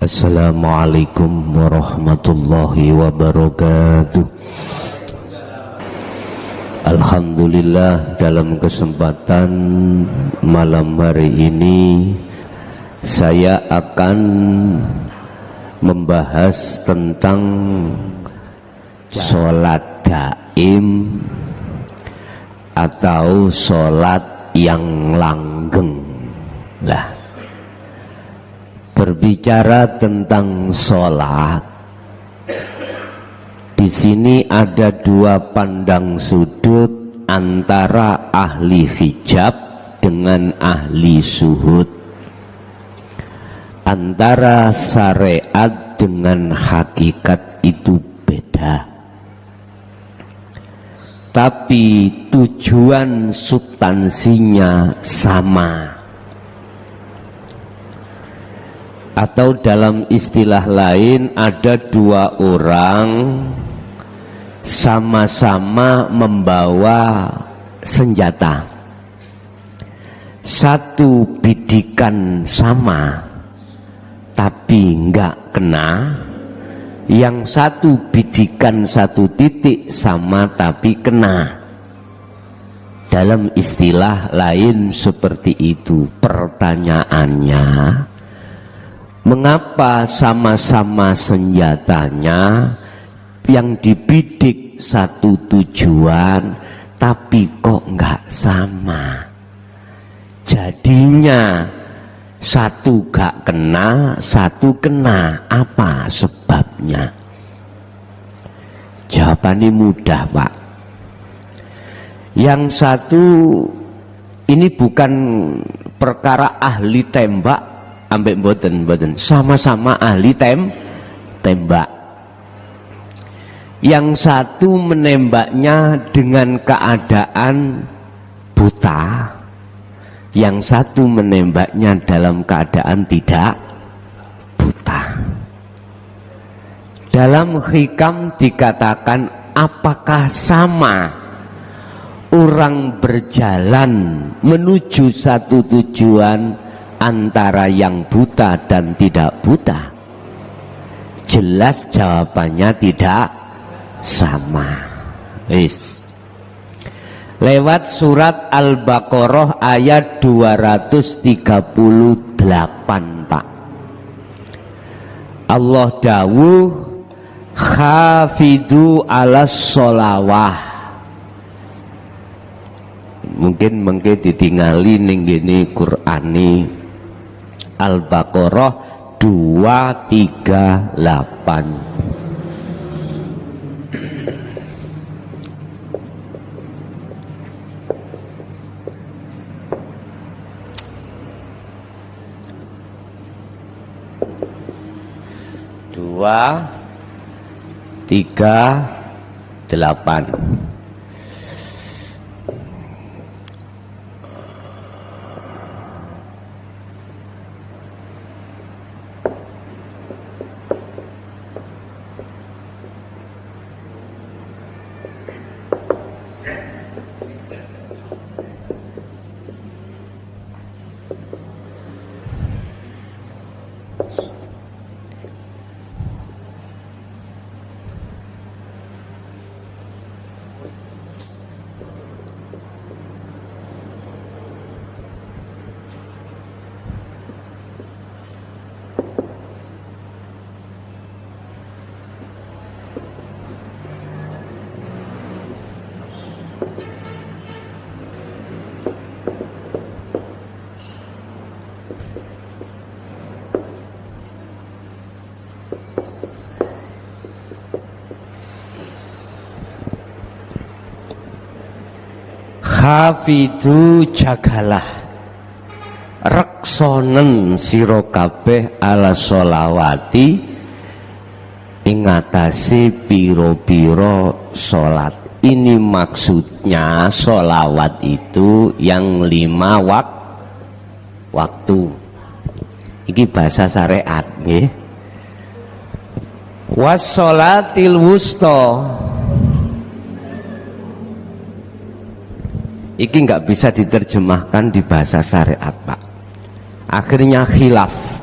Assalamualaikum warahmatullahi wabarakatuh. Alhamdulillah, dalam kesempatan malam hari ini saya akan membahas tentang sholat daim atau sholat yang langgeng. Lah, berbicara tentang sholat, di sini ada dua pandang sudut antara ahli hijab dengan ahli suhud, antara syariat dengan hakikat itu beda, tapi tujuan substansinya sama. Atau dalam istilah lain, ada dua orang sama-sama membawa senjata, satu bidikan sama tapi enggak kena, yang satu bidikan satu titik sama tapi kena. Dalam istilah lain seperti itu. Pertanyaannya, mengapa sama-sama senjatanya, yang dibidik satu tujuan tapi kok enggak sama? Jadinya satu gak kena, satu kena. Apa sebabnya? Jawabannya mudah, Pak. Yang satu ini bukan perkara ahli tembak ambek mboten, sama-sama ahli tembak. Yang satu menembaknya dengan keadaan buta, yang satu menembaknya dalam keadaan tidak buta. Dalam hikam dikatakan, apakah sama orang berjalan menuju satu tujuan antara yang buta dan tidak buta? Jelas jawabannya tidak sama. Lewat surat Al-Baqarah ayat 238, Pak. Allah dawuh, khafidhu alas sholawah. Mungkin ditingali ning gini Qur'ani Al-Baqarah 238. Dua, tiga, delapan. Hafidhu jagalah, reksonen sira kabeh ala sholawati ing atase pira-pira salat. Ini maksudnya sholawat itu yang 5 waktu. Iki bahasa syariat nggih. Was-sholatil wusta. Iki nggak bisa diterjemahkan di bahasa syariat, Pak. Akhirnya khilaf.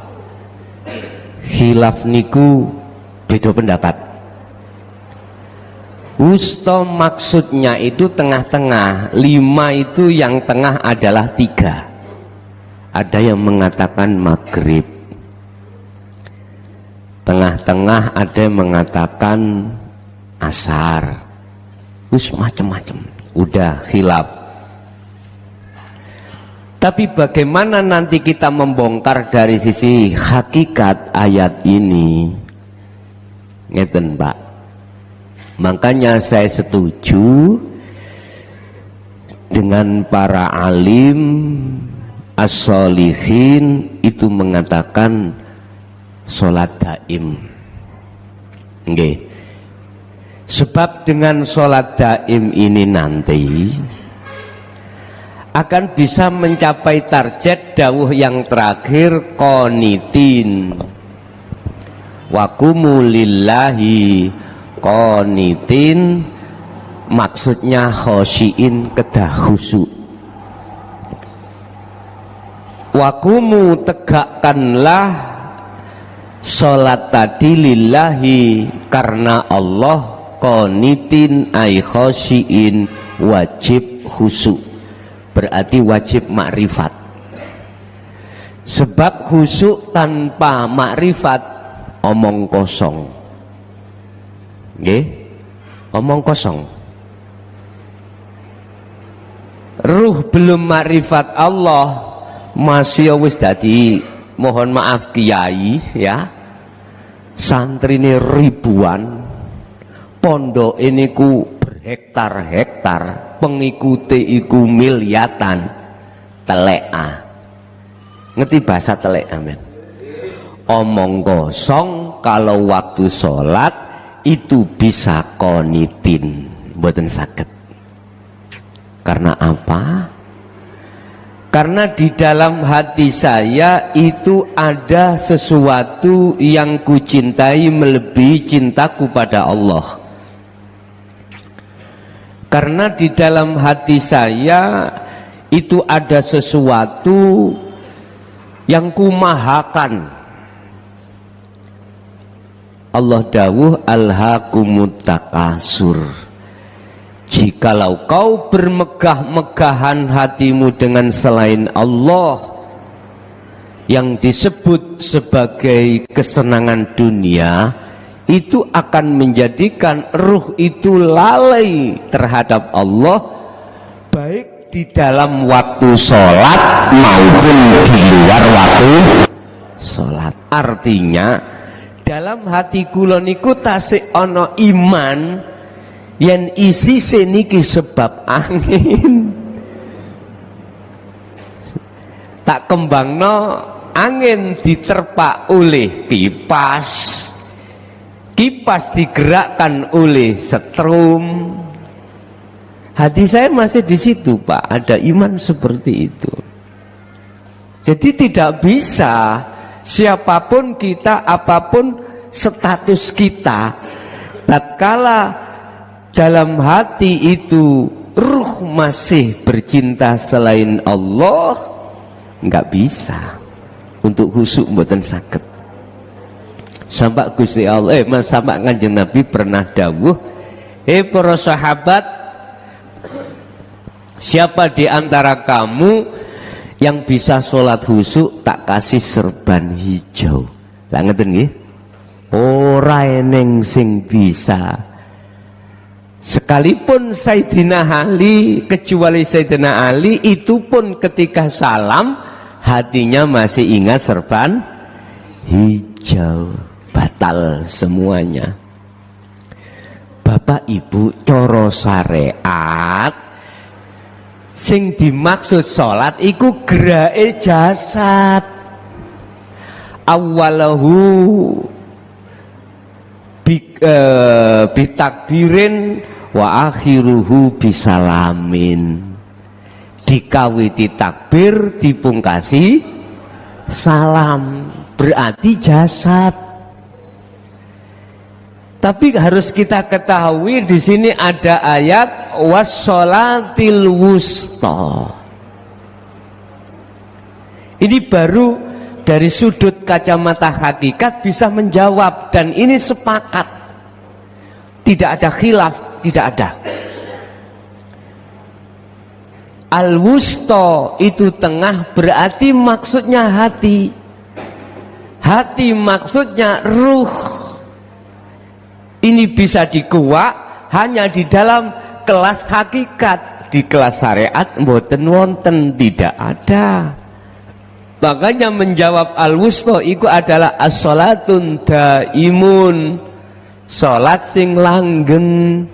khilaf niku beda pendapat. Wusta maksudnya itu tengah-tengah, 5 itu yang tengah adalah 3. Ada yang mengatakan maghrib, tengah-tengah ada yang mengatakan asar, macam-macam, udah khilaf. Tapi bagaimana nanti kita membongkar dari sisi hakikat ayat ini? Ngeten Pak. Makanya saya setuju dengan para alim as-solihin itu mengatakan sholat daim. Nggih. Sebab dengan sholat daim ini nanti akan bisa mencapai target dawuh yang terakhir qanitin wa qumu lillahi qanitin, maksudnya khosyiin, kedah khusyuk. Wakumu, tegakkanlah sholat tadi lillahi, karena Allah, qanitin ay khosyiin, wajib khusyuk, berarti wajib makrifat. Sebab khusyuk tanpa makrifat omong kosong. Nggih, omong kosong. Ruh belum makrifat Allah masih wis dadi, mohon maaf kiai ya, santri ini ribuan, pondok ini ku berhektar-hektar, pengikuti iku miliatan, teleka. Ngerti bahasa teleka men? Omong kosong kalau waktu sholat itu bisa qanitin, mboten saged. Karena apa? Karena di dalam hati saya itu ada sesuatu yang kucintai melebihi cintaku pada Allah. Karena di dalam hati saya itu ada sesuatu yang kumahakan. Allah dawuh alhaakumut takasur. Jikalau kau bermegah-megahan hatimu dengan selain Allah yang disebut sebagai kesenangan dunia, itu akan menjadikan ruh itu lalai terhadap Allah, baik di dalam waktu sholat maupun di luar waktu sholat. Artinya dalam hati kula niku tasik ana iman yen isi seniki sebab angin. Tak kembangno angin diterpa oleh kipas, kipas digerakkan oleh setrum. Hati saya masih di situ Pak, ada iman seperti itu. Jadi tidak bisa siapapun kita, apapun status kita, tatkala dalam hati itu ruh masih bercinta selain Allah, nggak bisa untuk khusyuk mboten saged. Sampai Gusti Allah, sampai Kanjeng Nabi pernah dawuh, para sahabat, siapa di antara kamu yang bisa sholat khusyuk tak kasih serban hijau. Lah ngeten nggih? Ora eneng sing bisa. Sekalipun Sayyidina Ali, kecuali Sayyidina Ali, itu pun ketika salam hatinya masih ingat serban hijau. Batal semuanya. Bapak Ibu, coro syariat sing dimaksud sholat iku gerake jasad. Awalahu bitakbirin wa akhiruhu bisalamin. Dikawiti takbir, dipungkasi salam, berarti jasad. Tapi harus kita ketahui di sini ada ayat wassolatil wusta. Ini baru dari sudut kacamata hakikat bisa menjawab, dan ini sepakat, tidak ada khilaf, tidak ada. Al-wusta itu tengah, berarti maksudnya hati. Hati maksudnya ruh. Ini bisa dikuak hanya di dalam kelas hakikat. Di kelas syariat mboten wonten, tidak ada. Makanya menjawab al-wusta itu adalah as-salatun daimun, salat sing langgeng.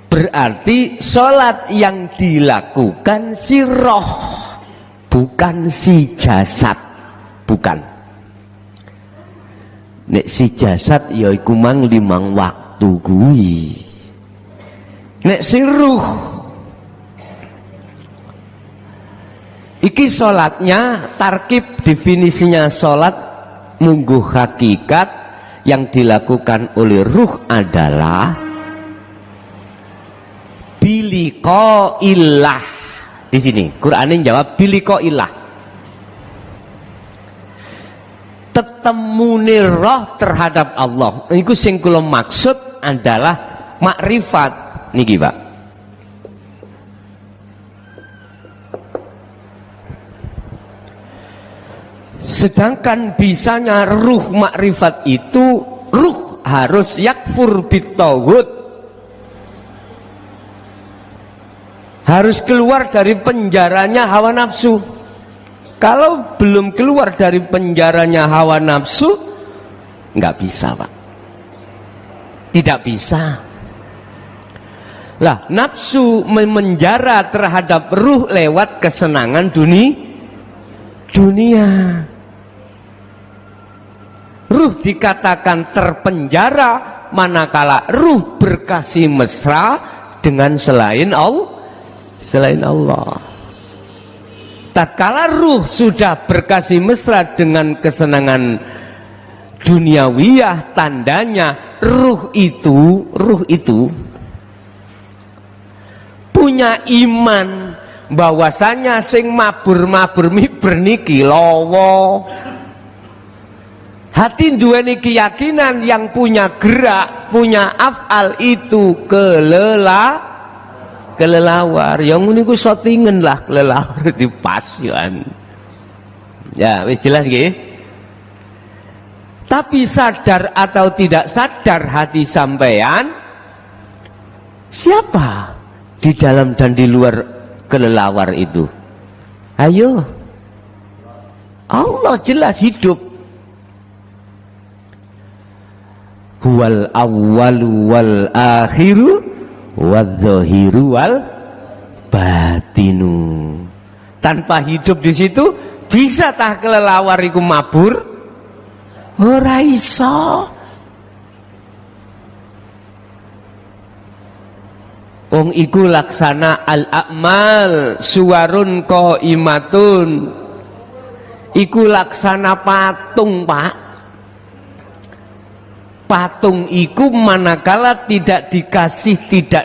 Berarti sholat yang dilakukan si roh, bukan si jasad, bukan. Nek si jasad ya iku mang 5 waktu kuwi. Nek si ruh iki sholatnya tarkib, definisinya sholat mungguh hakikat yang dilakukan oleh ruh adalah biliko ilah. Di sini Qur'anin jawab biliko ilah, tetemune roh terhadap Allah. Iku sing kula maksud adalah makrifat niki, Pak. Sedangkan bisanya ruh makrifat itu, ruh harus yakfur bitawud, harus keluar dari penjaranya hawa nafsu. Kalau belum keluar dari penjaranya hawa nafsu, nggak bisa, Pak. Tidak bisa. Lah, nafsu memenjara terhadap ruh lewat kesenangan dunia. Ruh dikatakan terpenjara manakala ruh berkasih mesra dengan selain Allah. Tatkala ruh sudah berkasih mesra dengan kesenangan duniawiyah, tandanya ruh itu punya iman bahwasanya sing mabur-mabur miber niki lawa. Hati duweni keyakinan yang punya gerak, punya af'al itu kelelawar. Yang ini ku shotingen lah kelelawar di pasyan. Ya, wis jelas nggih. Tapi sadar atau tidak sadar hati sampean, siapa di dalam dan di luar kelelawar itu? Ayo, Allah jelas hidup. Huwal awwalu wal akhiru wadzahiru wal batinu. Tanpa hidup di situ bisa tah kelelawar iku mabur? Ora iso. Wong iku laksana al-a'mal suwarun qaimatun. Iku laksana patung, Pak. Patung iku manakala tidak dikasih, tidak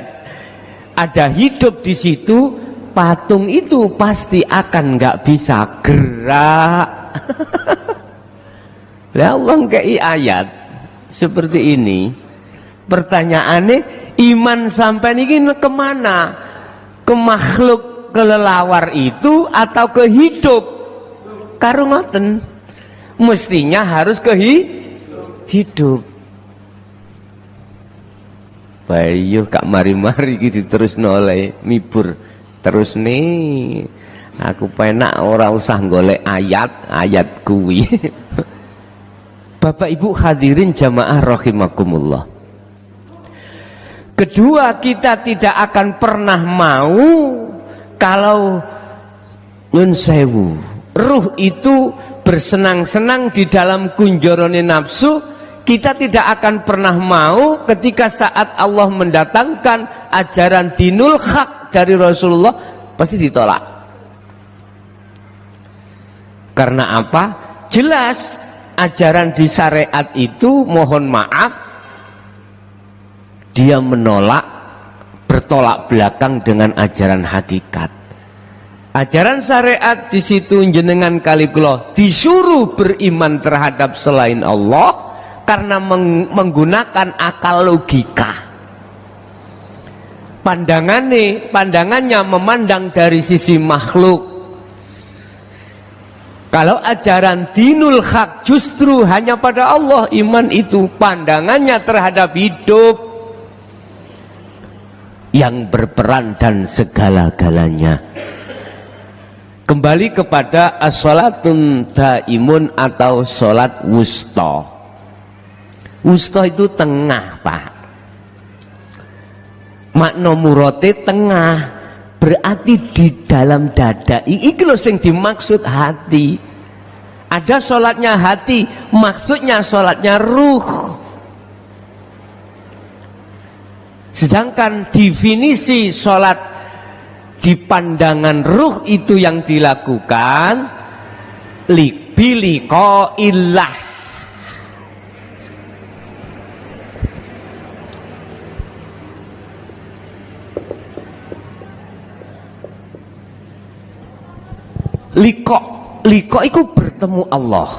ada hidup di situ, patung itu pasti akan nggak bisa gerak. Ya Allah ngkei ayat seperti ini. Pertanyaannya, iman sampai ini kemana? Ke makhluk kelelawar itu atau ke hidup? Karo ngoten, mestinya harus ke hidup. Bayu kak mari-mari gitu terus nolai mibur terus nih. Aku penak ora usah golek ayat kuwi. Bapak Ibu hadirin jamaah rahimakumullah. Kedua, kita tidak akan pernah mau kalau nyun sewu ruh itu bersenang-senang di dalam kunjorone nafsu. Kita tidak akan pernah mau ketika saat Allah mendatangkan ajaran dinul haq dari Rasulullah, pasti ditolak. Karena apa? Jelas ajaran di syariat itu, mohon maaf, dia menolak, bertolak belakang dengan ajaran hakikat. Ajaran syariat di situ jenengan kali kula disuruh beriman terhadap selain Allah karena menggunakan akal logika. Pandangannya memandang dari sisi makhluk. Kalau ajaran dinul haq justru hanya pada Allah, iman itu pandangannya terhadap hidup yang berperan dan segala-galanya. Kembali kepada as-salatun daimun atau salat wusta. Wusta itu tengah, Pak. Makna murate tengah, berarti di dalam dada. Iki lho sing dimaksud hati. Ada salatnya hati, maksudnya salatnya ruh. Sedangkan definisi salat di pandangan ruh itu yang dilakukan biliko illah. Liko itu bertemu Allah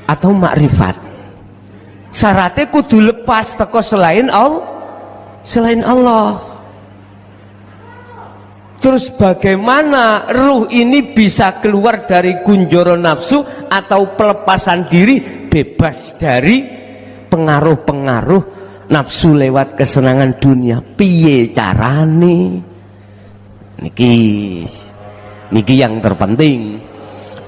atau makrifat. Syaratnya kudu lepas teko selain Allah. Terus bagaimana ruh ini bisa keluar dari kunjoro nafsu atau pelepasan diri, bebas dari pengaruh-pengaruh nafsu lewat kesenangan dunia? Piye carane? Niki yang terpenting.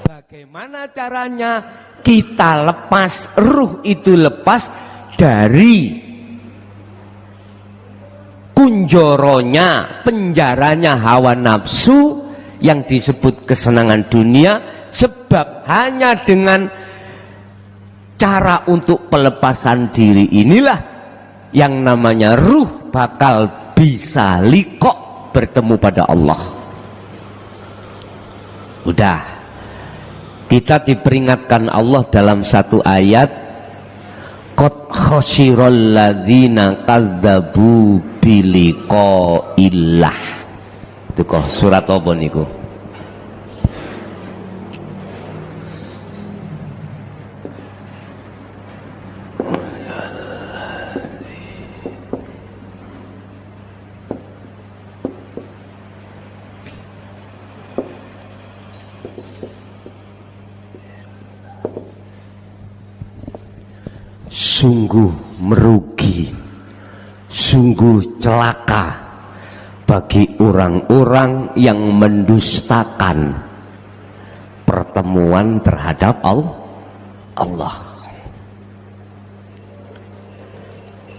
Bagaimana caranya kita lepas, ruh itu lepas dari kunjoronya, penjaranya hawa nafsu yang disebut kesenangan dunia. Sebab hanya dengan cara untuk pelepasan diri inilah yang namanya ruh bakal bisa liqo, bertemu pada Allah. Udah, kita diperingatkan Allah dalam satu ayat, qad khasyiral ladzina kadzdzabu biliqa illah. Itu kok surat apa niku? Sungguh merugi, sungguh celaka bagi orang-orang yang mendustakan pertemuan terhadap Allah.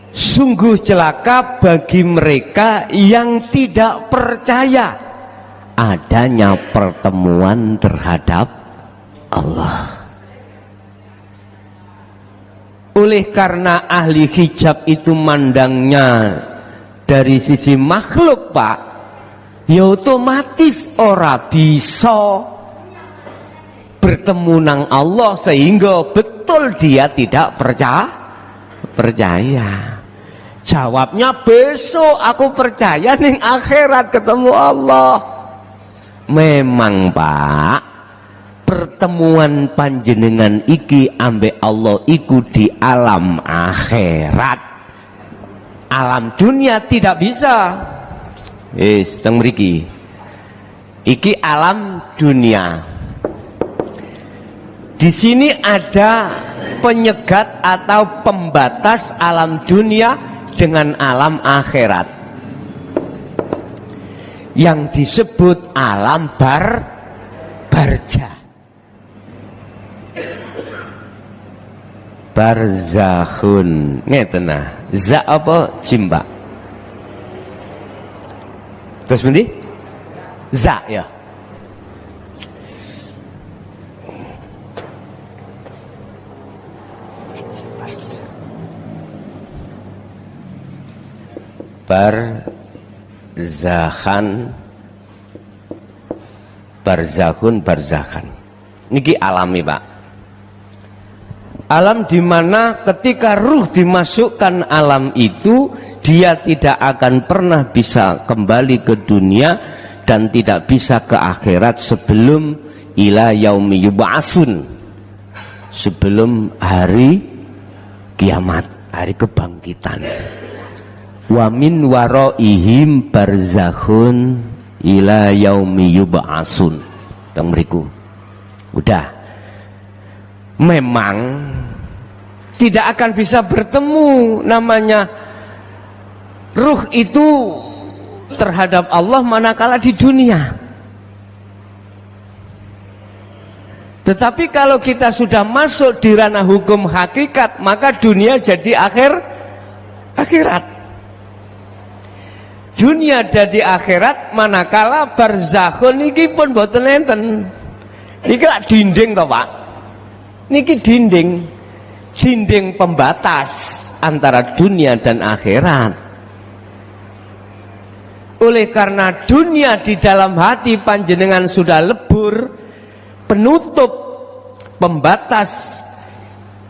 Sungguh celaka bagi mereka yang tidak percaya adanya pertemuan terhadap Allah. Oleh karena ahli hijab itu mandangnya dari sisi makhluk, Pak, ya otomatis ora bisa bertemu nang Allah, sehingga betul dia tidak percaya. Jawabnya besok aku percaya ning akhirat ketemu Allah. Memang, Pak, pertemuan panjenengan iki ambek Allah iku di alam akhirat. Alam dunia tidak bisa. Teng mriki. Iki alam dunia. Di sini ada penyegat atau pembatas alam dunia dengan alam akhirat yang disebut alam barza. Barzakhun, ngeten nah. Za apa jimba? Terus nanti za ya. Barzakhan. Niki alami, Pak. Alam di mana ketika ruh dimasukkan alam itu, dia tidak akan pernah bisa kembali ke dunia dan tidak bisa ke akhirat sebelum ila yaumi yub'atsun, sebelum hari kiamat, hari kebangkitan. Wa min waraihim barzakhun ila yaumi yub'atsun. Teng mriku. Udah. Memang tidak akan bisa bertemu namanya ruh itu terhadap Allah manakala di dunia. Tetapi kalau kita sudah masuk di ranah hukum hakikat, maka dunia jadi akhirat. Dunia jadi akhirat manakala barzakhun niki pun boten enten. Niki lak dinding toh, Pak. Niki dinding pembatas antara dunia dan akhirat. Oleh karena dunia di dalam hati panjenengan sudah lebur, penutup pembatas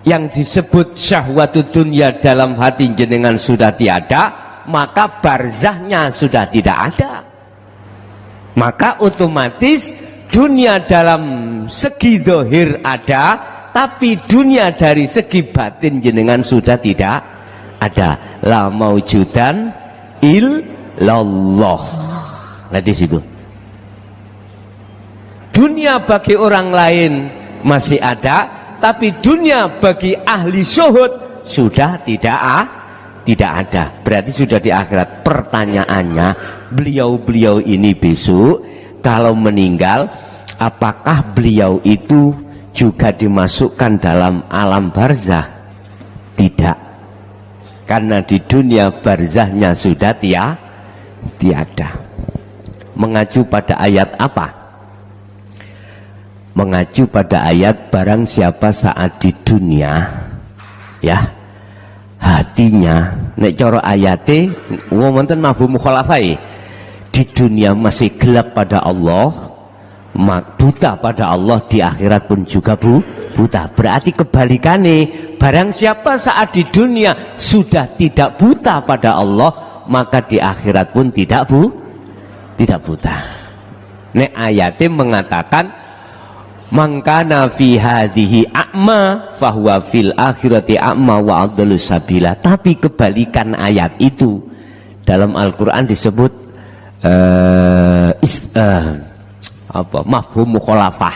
yang disebut syahwatud dunia dalam hati jenengan sudah tiada, maka barzahnya sudah tidak ada. Maka otomatis dunia dalam segi zahir ada, tapi dunia dari segi batin jenengan sudah tidak ada. La maujudan illallah. Nah di situ. Dunia bagi orang lain masih ada, tapi dunia bagi ahli syuhud sudah tidak ada. Berarti sudah di akhirat. Pertanyaannya, beliau-beliau ini besok kalau meninggal, apakah beliau itu juga dimasukkan dalam alam barzah? Tidak, karena di dunia barzahnya sudah tiada. Mengacu pada ayat apa? Mengacu pada ayat barang siapa saat di dunia ya hatinya nek cara ayate wonten mafhum mukhalafai, di dunia masih gelap pada Allah, buta pada Allah, di akhirat pun juga buta. Berarti kebalikannya, barang siapa saat di dunia sudah tidak buta pada Allah, maka di akhirat pun tidak buta. Nek ayate mengatakan mangkana fi hadhihi a'ma fahuwa fil akhirati a'ma wa adallu sabila. Tapi kebalikan ayat itu dalam Al-Qur'an disebut mafhum mukhalafah,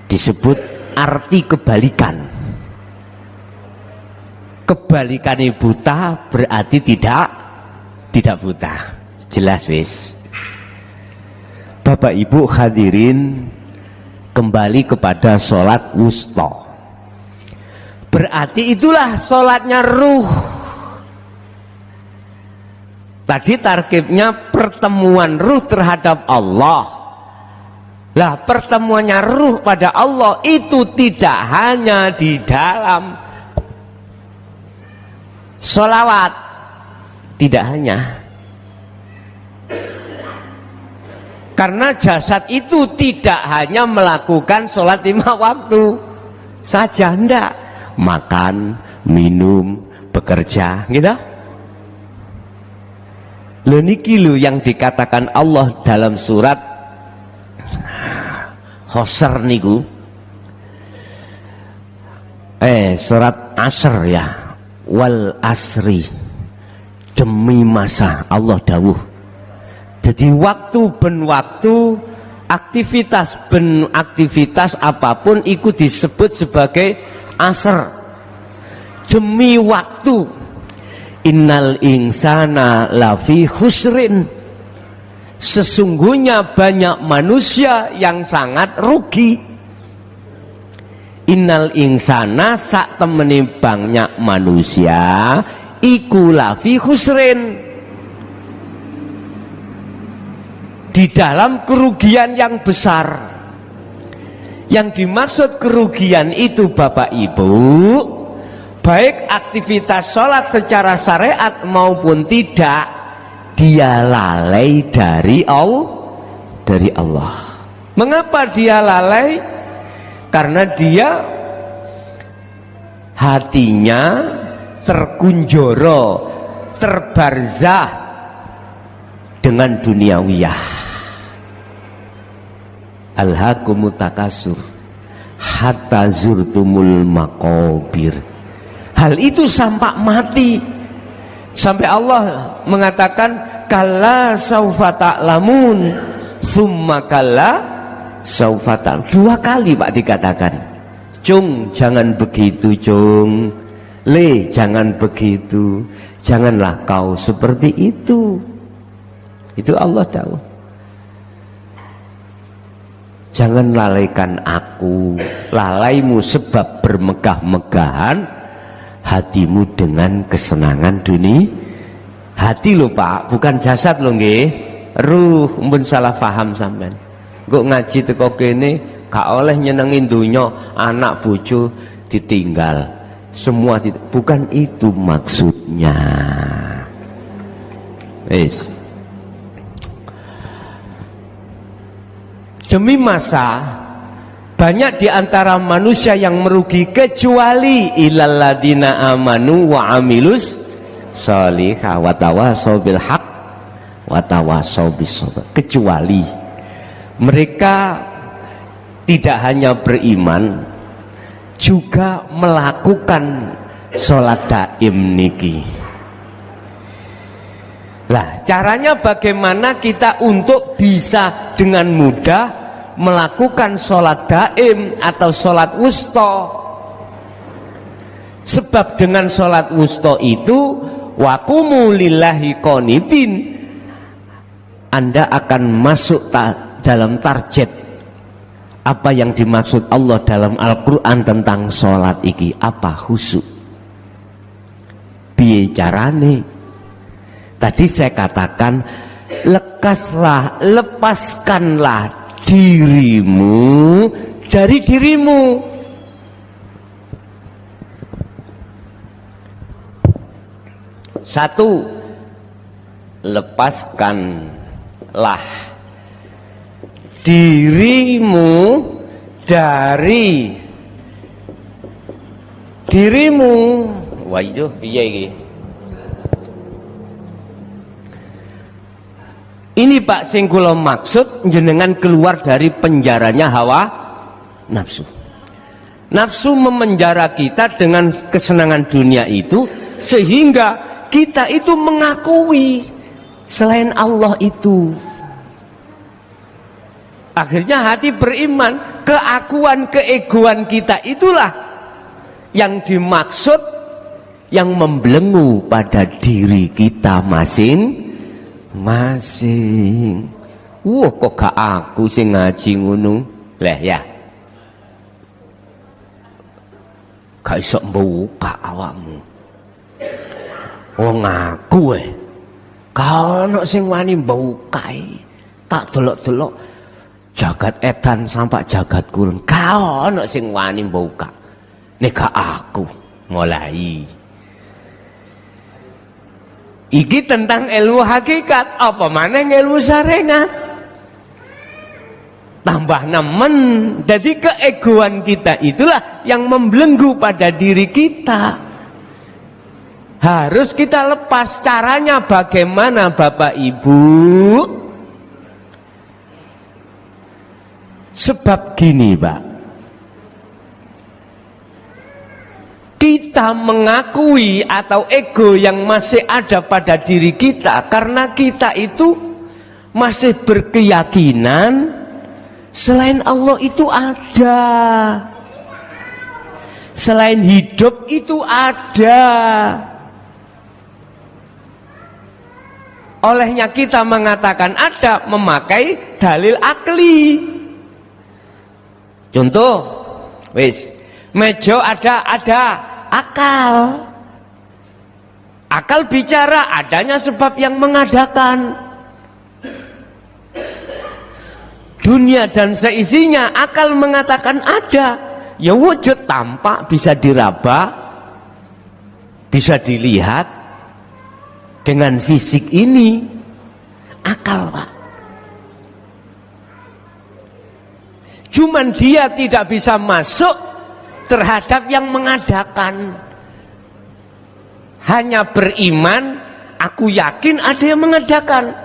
disebut arti kebalikan. Kebalikannya buta berarti tidak buta. Jelas wis. Bapak Ibu hadirin, kembali kepada sholat wusta. Berarti itulah sholatnya ruh. Tadi tarkibnya pertemuan ruh terhadap Allah. Lah pertemuannya ruh pada Allah itu tidak hanya di dalam sholawat. Tidak hanya. Karena jasad itu tidak hanya melakukan sholat 5 waktu saja, enggak. Makan, minum, bekerja, gitu. Lho niki lho yang dikatakan Allah dalam surat Hosr niku. Surat Asr ya. Wal asri. Demi masa Allah dawuh. Jadi waktu ben waktu, aktivitas ben aktivitas apapun ikut disebut sebagai asr. Demi waktu. Innal insana lafi khusrin. Sesungguhnya banyak manusia yang sangat rugi. Innal insana sak temeni banyak manusia iku lafi khusrin, di dalam kerugian yang besar. Yang dimaksud kerugian itu Bapak Ibu, baik aktivitas sholat secara syariat maupun tidak, dia lalai dari Allah. Mengapa dia lalai? Karena dia hatinya terkunjoro, terbarzah dengan duniawiyah. alhaakumut takasur hatta zurtumul maqabir. Hal itu sampai mati. Sampai Allah mengatakan kalla saufa ta'lamun summa kalla saufa ta'lamun. 2 kali Pak dikatakan. Cung, jangan begitu cung. Le, jangan begitu. Janganlah kau seperti itu. Itu Allah tahu. Jangan lalaikan aku. Lalaimu sebab bermegah-megahan hatimu dengan kesenangan dunia. Hati lho Pak, bukan jasad lho nggih. Ruh, umpun salah paham sampean. Kok ngaji teko kene gak oleh nyenengin dunya, anak bojo ditinggal. Semua bukan itu maksudnya. Wis. Demi masa banyak di antara manusia yang merugi kecuali illalladzina amanu wa amilus sholihah wa tawashaw bil haqq wa tawashaw bis sabr. Kecuali mereka tidak hanya beriman, juga melakukan sholat daim niki. Lah caranya bagaimana kita untuk bisa dengan mudah melakukan sholat daim atau sholat wusta? Sebab dengan sholat wusta itu waqumu lillahi qanitin, Anda akan masuk dalam target apa yang dimaksud Allah dalam Al-Quran tentang sholat iki. Apa? Khusyuk. Piye carane? Tadi saya katakan lepaskanlah dirimu dari dirimu. Satu, lepaskanlah dirimu dari dirimu. Wah itu piye iki? Ini Pak sing kula maksud jenengan keluar dari penjaranya hawa nafsu. Nafsu memenjara kita dengan kesenangan dunia itu, sehingga kita itu mengakui selain Allah itu. Akhirnya hati beriman. Keakuan, keegoan kita itulah yang dimaksud, yang membelenggu pada diri kita masing-masing. Wah kok gak aku sing ngaji ngono. Lah ya, gak iso mbuka awakmu. Wong aku gak ono sing wani mbukae. Tak delok-delok jagat edan sampai jagat kulon, gak ono sing wani mbuka. Nek gak aku mulai. Iki tentang ilmu hakikat, apa maneh ilmu syariat. Tambah nemen. Jadi keegoan kita itulah yang membelenggu pada diri kita. Harus kita lepas. Caranya bagaimana Bapak Ibu? Sebab gini Pak, kita mengakui atau ego yang masih ada pada diri kita karena kita itu masih berkeyakinan selain Allah itu ada, selain hidup itu ada. Olehnya kita mengatakan ada, memakai dalil akli. Contoh, wis meja ada akal. Akal bicara, adanya sebab yang mengadakan. Dunia dan seisinya, akal mengatakan ada. Ya wujud, tampak, bisa diraba, bisa dilihat dengan fisik ini. Akal Pak. Cuman dia tidak bisa masuk terhadap yang mengadakan. Hanya beriman, aku yakin ada yang mengadakan.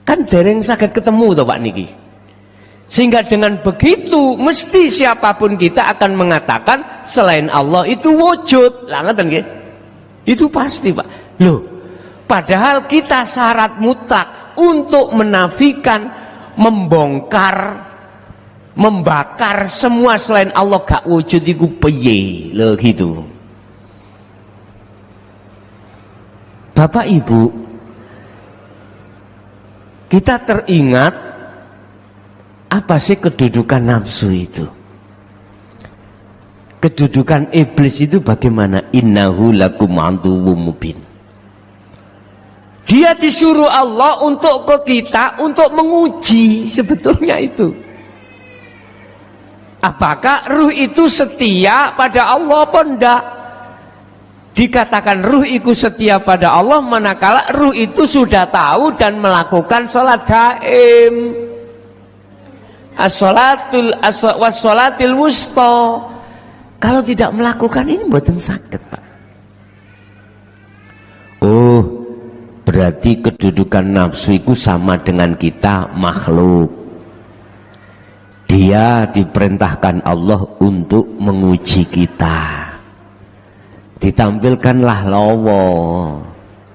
Kan kan dereng saged ketemu toh Pak niki. Sehingga dengan begitu mesti siapapun kita akan mengatakan selain Allah itu wujud. Lah ngoten nggih. Itu pasti Pak. Loh, padahal kita syarat mutlak untuk menafikan, membongkar, membakar semua selain Allah gak wujud iku piye lho gitu. Bapak Ibu, kita teringat apa sih kedudukan nafsu itu? Kedudukan iblis itu bagaimana? Innahu lakum aduwwum mubin. Dia disuruh Allah untuk ke kita untuk menguji sebetulnya itu. Apakah ruh itu setia pada Allah apa enggak? Dikatakan ruh itu setia pada Allah manakala ruh itu sudah tahu dan melakukan sholat gaib. As-sholatil wusta. Kalau tidak melakukan ini mboten saged, Pak. Oh, berarti kedudukan nafsu itu sama dengan kita makhluk. Dia diperintahkan Allah untuk menguji kita. Ditampilkanlah lawa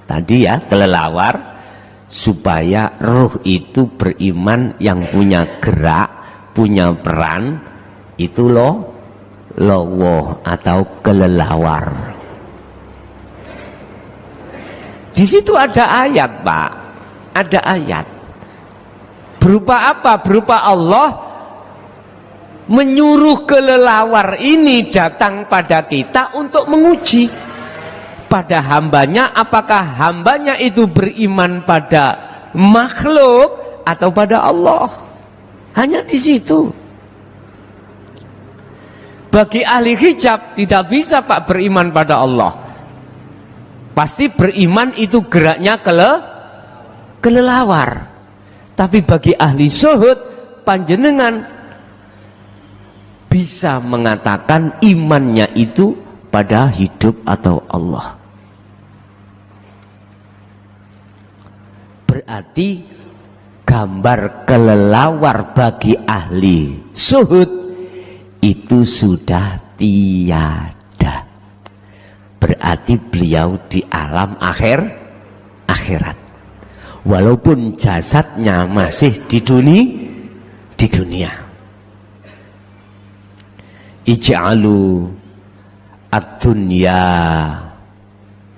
tadi ya, kelelawar, supaya ruh itu beriman yang punya gerak, punya peran, itu lawa atau kelelawar. Di situ ada ayat, Pak. Ada ayat. Berupa apa? Berupa Allah menyuruh kelelawar ini datang pada kita untuk menguji pada hambanya, apakah hambanya itu beriman pada makhluk atau pada Allah. Hanya di situ. Bagi ahli hijab tidak bisa Pak beriman pada Allah. Pasti beriman itu geraknya kelelawar. Tapi bagi ahli zuhud, panjenengan bisa mengatakan imannya itu pada hidup atau Allah. Berarti gambar kelelawar bagi ahli zuhud itu sudah tiada. Berarti beliau di alam akhirat. Walaupun jasadnya masih di dunia. Ij'alu ad-dunya,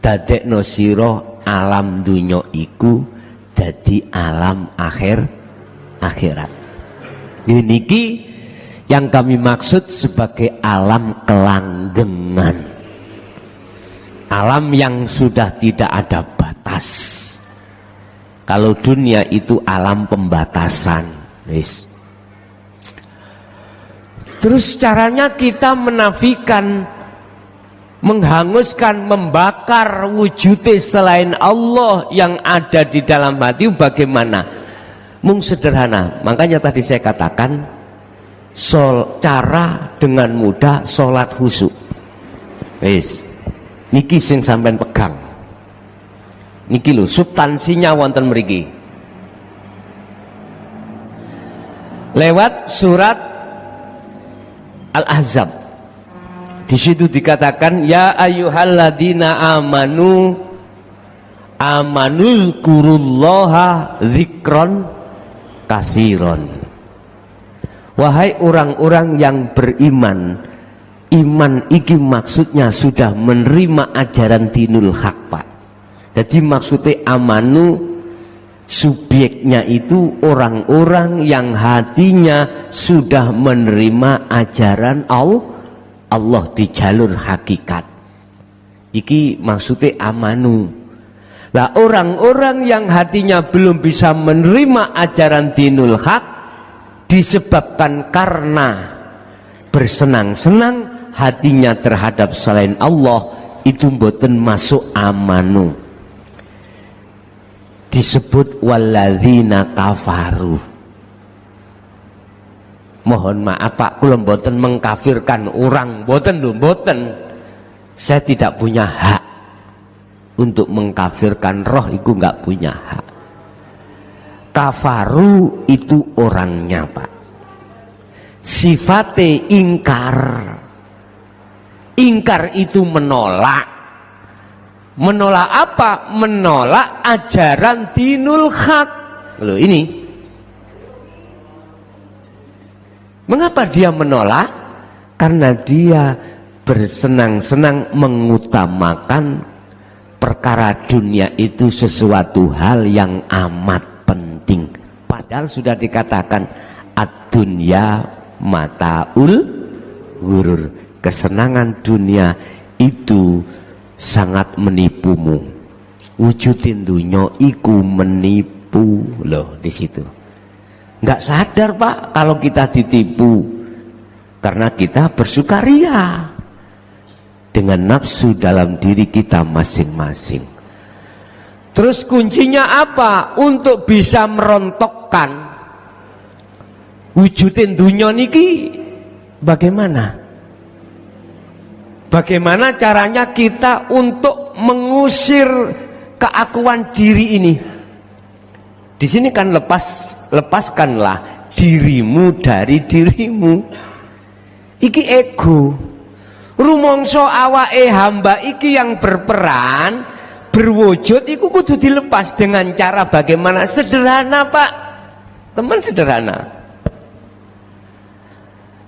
dadekno sira alam dunya iku dadi alam akhirat. Niki yang kami maksud sebagai alam kelanggengan, alam yang sudah tidak ada batas. Kalau dunia itu alam pembatasan, wis. Terus caranya kita menafikan, menghanguskan, membakar wujudnya selain Allah yang ada di dalam hati bagaimana? Mung sederhana. Makanya tadi saya katakan cara dengan mudah sholat khusyuk. Wis, niki sing sampean pegang. Niki lho substansinya wonten mriki. Lewat surat Al-Ahzab. Di situ dikatakan ya ayyuhalladzina amanu kurullaha dzikron kasiron. Wahai orang-orang yang beriman, iman iki maksudnya sudah menerima ajaran dinul haq, Pak. Jadi maksudnya amanu subjeknya itu orang-orang yang hatinya sudah menerima ajaran Allah di jalur hakikat. Iki maksudnya amanu. Nah, orang-orang yang hatinya belum bisa menerima ajaran dinul haq disebabkan karena bersenang-senang hatinya terhadap selain Allah, itu mboten masuk amanu. Disebut walladzina kafaru. Mohon maaf Pak, kula mboten mengkafirkan orang, mboten lho, mboten. Saya tidak punya hak untuk mengkafirkan roh, itu enggak punya hak. Kafaru itu orangnya, Pak. Sifate ingkar. Ingkar itu menolak. Menolak apa? Menolak ajaran dinul haq. Loh ini. Mengapa dia menolak? Karena dia bersenang-senang mengutamakan perkara dunia itu sesuatu hal yang amat penting. Padahal sudah dikatakan ad-dunya mataul ghurur. Kesenangan dunia itu sangat menipumu. Wujudin dunya iku menipu. Loh di situ. Nggak sadar, Pak, kalau kita ditipu. Karena kita bersukaria dengan nafsu dalam diri kita masing-masing. Terus kuncinya apa? Untuk bisa merontokkan wujudin dunya niki bagaimana? Bagaimana caranya kita untuk mengusir keakuan diri ini? Di sini kan lepaskanlah dirimu dari dirimu. Iki ego. Rumangsa awake hamba iki yang berperan berwujud iku kudu dilepas dengan cara bagaimana? Sederhana, Pak. Teman sederhana.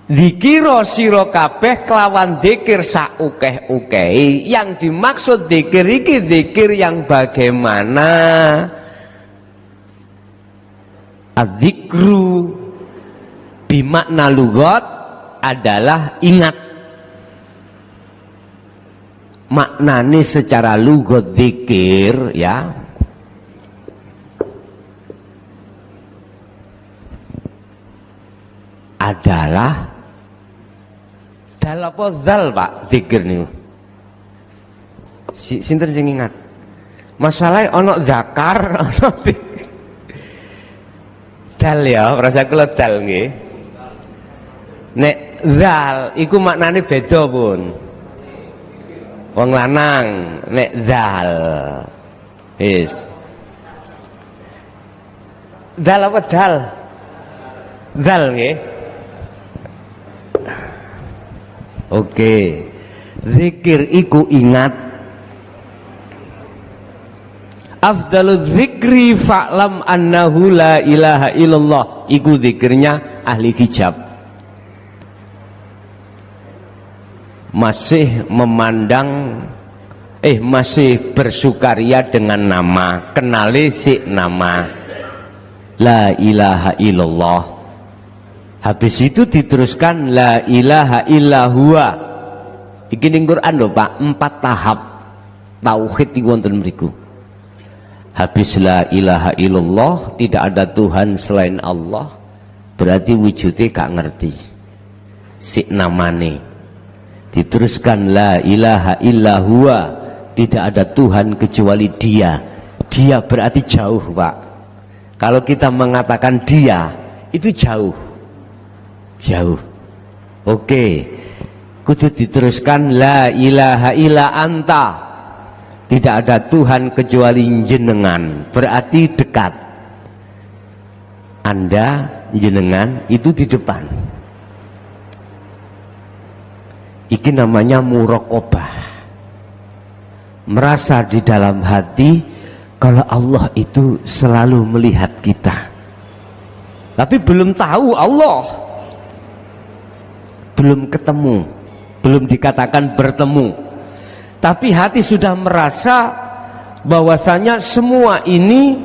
Dzikira sira kabeh kelawan dzikir saukeh-ukehi. Yang dimaksud dzikir iki dzikir yang bagaimana? Adzikru bimakna lughat adalah ingat. Maknane secara lughat dzikir ya adalah dal apa zal, Pak, dzikir niku. Sinten sing ingat? Masalahe ana zakar, ana dal ya, rasa kula dal nggih. Nek zal iku maknane beda pun. Wong lanang nek zal. Wis. Dal apa dal? Zal nggih. Oke. Zikir iku ingat. Afdalul zikri fa'lam annahu la ilaha illallah. Iku zikirnya ahli hijab. Masih memandang masih bersukaria dengan nama. Kenali si nama la ilaha illallah. Habis itu diteruskan la ilaha illahua. Iki ning Quran lho, Pak, 4 tahap tauhid iki wonten mriku. Habis la ilaha illallah, tidak ada Tuhan selain Allah, berarti wujudnya gak ngerti si namane. Diteruskan la ilaha illahua, tidak ada Tuhan kecuali dia. Dia berarti jauh, Pak. Kalau kita mengatakan dia itu jauh. Jauh. Oke. Kudu diteruskan la ilaha illa anta. Tidak ada Tuhan kecuali jenengan, berarti dekat. Anda jenengan itu di depan. Iki namanya muraqabah. Merasa di dalam hati kalau Allah itu selalu melihat kita. Tapi belum tahu Allah. Belum ketemu, belum dikatakan bertemu. Tapi hati sudah merasa bahwasanya semua ini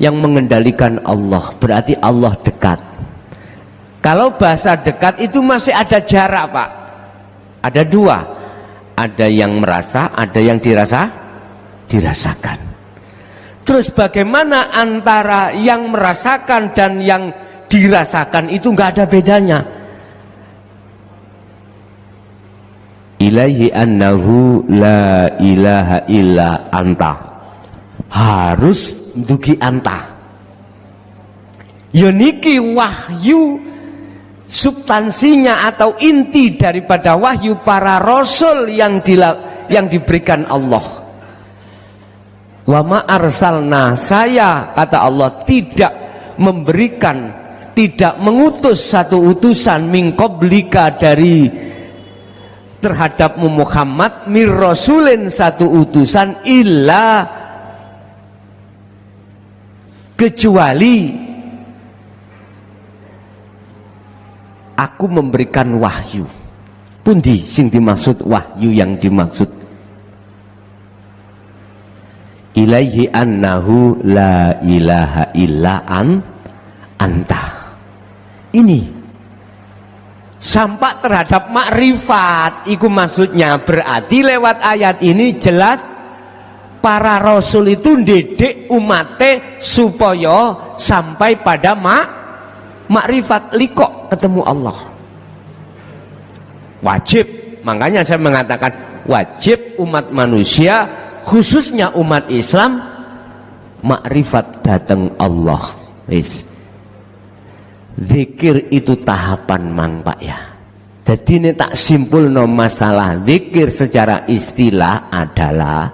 yang mengendalikan Allah, berarti Allah dekat. Kalau bahasa dekat itu masih ada jarak, Pak. Ada dua, ada yang merasa, ada yang dirasakan. Terus bagaimana antara yang merasakan dan yang dirasakan itu nggak ada bedanya. Ilaihi annahu la ilaha illa anta. Harus dugi anta. Yoniki wahyu substansinya atau inti daripada wahyu para rasul yang diberikan Allah. Wa ma arsalna, saya kata Allah tidak memberikan, tidak mengutus satu utusan min qablika dari terhadapmu Muhammad, mir rasulin satu utusan, illa kecuali aku memberikan wahyu. Pundi sing dimaksud wahyu yang dimaksud? Ilaihi annahu la ilaha illa anta. Ini sampai terhadap makrifat, itu maksudnya. Berarti lewat ayat ini jelas para rasul itu ndedek umate supaya sampai pada makrifat, likok ketemu Allah. Wajib, makanya saya mengatakan wajib umat manusia, khususnya umat Islam, makrifat datang Allah. Wis. Zikir itu tahapan mang Pak ya. Jadi ini tak simpul no masalah zikir secara istilah adalah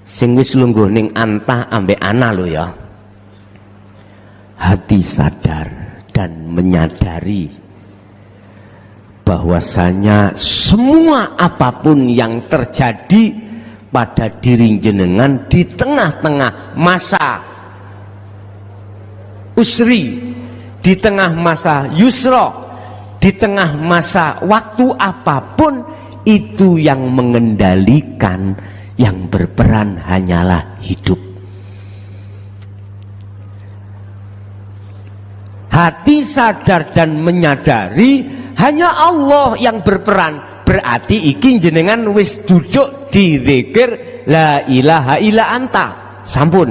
sing wis lungguh ning antah ambek ana lo ya. Hati sadar dan menyadari bahwasanya semua apapun yang terjadi pada diri jenengan di tengah-tengah masa usri, di tengah masa yusra, di tengah masa waktu apapun, itu yang mengendalikan, yang berperan hanyalah hidup. Hati sadar dan menyadari hanya Allah yang berperan. Berarti iki jenengan wis duduk di zikir la ilaha illa anta. Sampun.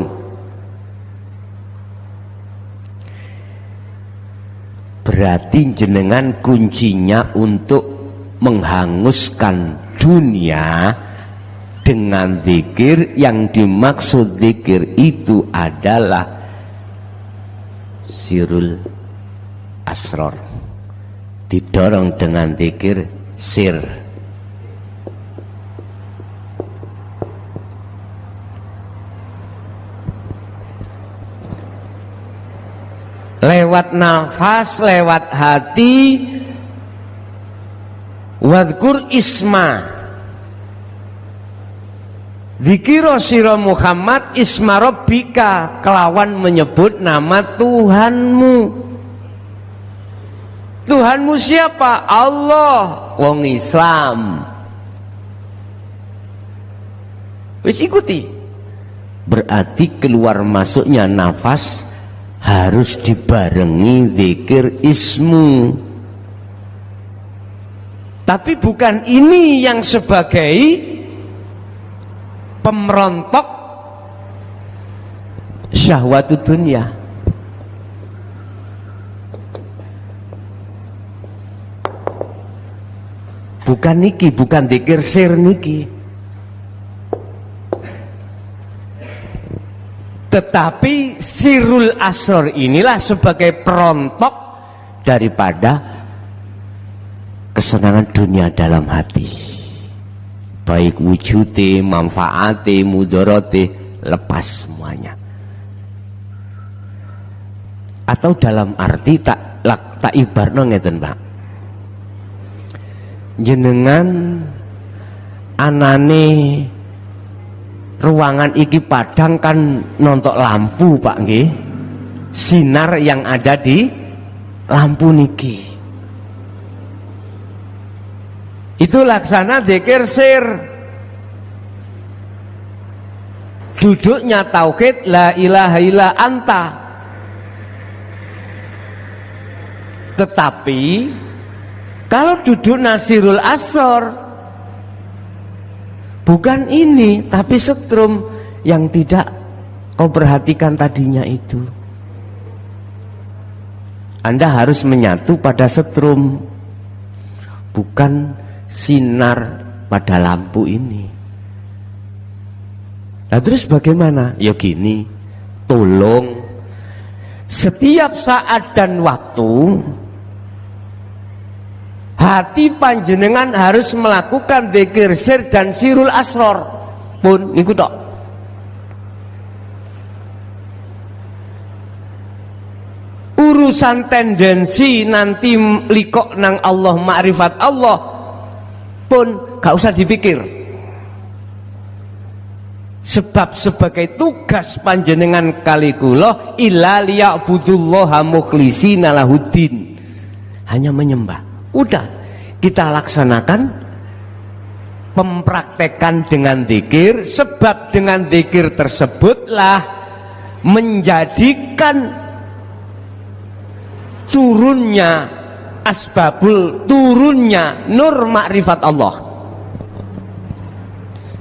Berarti jenengan kuncinya untuk menghanguskan dunia dengan zikir. Yang dimaksud zikir itu adalah sirul asror. Didorong dengan zikir sir. Lewat nafas, lewat hati. Wadkur isma, zikiro siro Muhammad isma rabbika, kelawan menyebut nama Tuhanmu. Tuhanmu siapa? Allah. Wong Islam. Wis ikuti. Berarti keluar masuknya nafas harus dibarengi zikir ismu. Tapi bukan ini yang sebagai pemrontok syahwat dunia. Bukan niki, bukan zikir sir niki. Tetapi sirul asor inilah sebagai perontok daripada kesenangan dunia dalam hati. Baik wujudnya, manfaatnya, mudorote, lepas semuanya. Atau dalam arti tak ibarno ngeten Pak. Jenengan anane ruangan iki padang kan nontok lampu Pak nggih. Sinar yang ada di lampu niki. Itu laksana dzikir sir. Duduknya tauhid la ilaha illa anta. Tetapi kalau duduk nasirul asor, bukan ini, tapi setrum yang tidak kau perhatikan tadinya itu. Anda harus menyatu pada setrum, bukan sinar pada lampu ini. Nah terus bagaimana? Ya gini, tolong setiap saat dan waktu hati panjenengan harus melakukan dzikir sir dan sirul asror pun niku tok. Urusan tendensi nanti likok nang Allah, makrifat Allah pun gak usah dipikir. Sebab sebagai tugas panjenengan kali kula illa liya'budullaha mukhlishina lahuddin, hanya menyembah. Udah kita laksanakan, mempraktekkan dengan zikir, sebab dengan zikir tersebutlah menjadikan turunnya asbabul, turunnya nur makrifat Allah.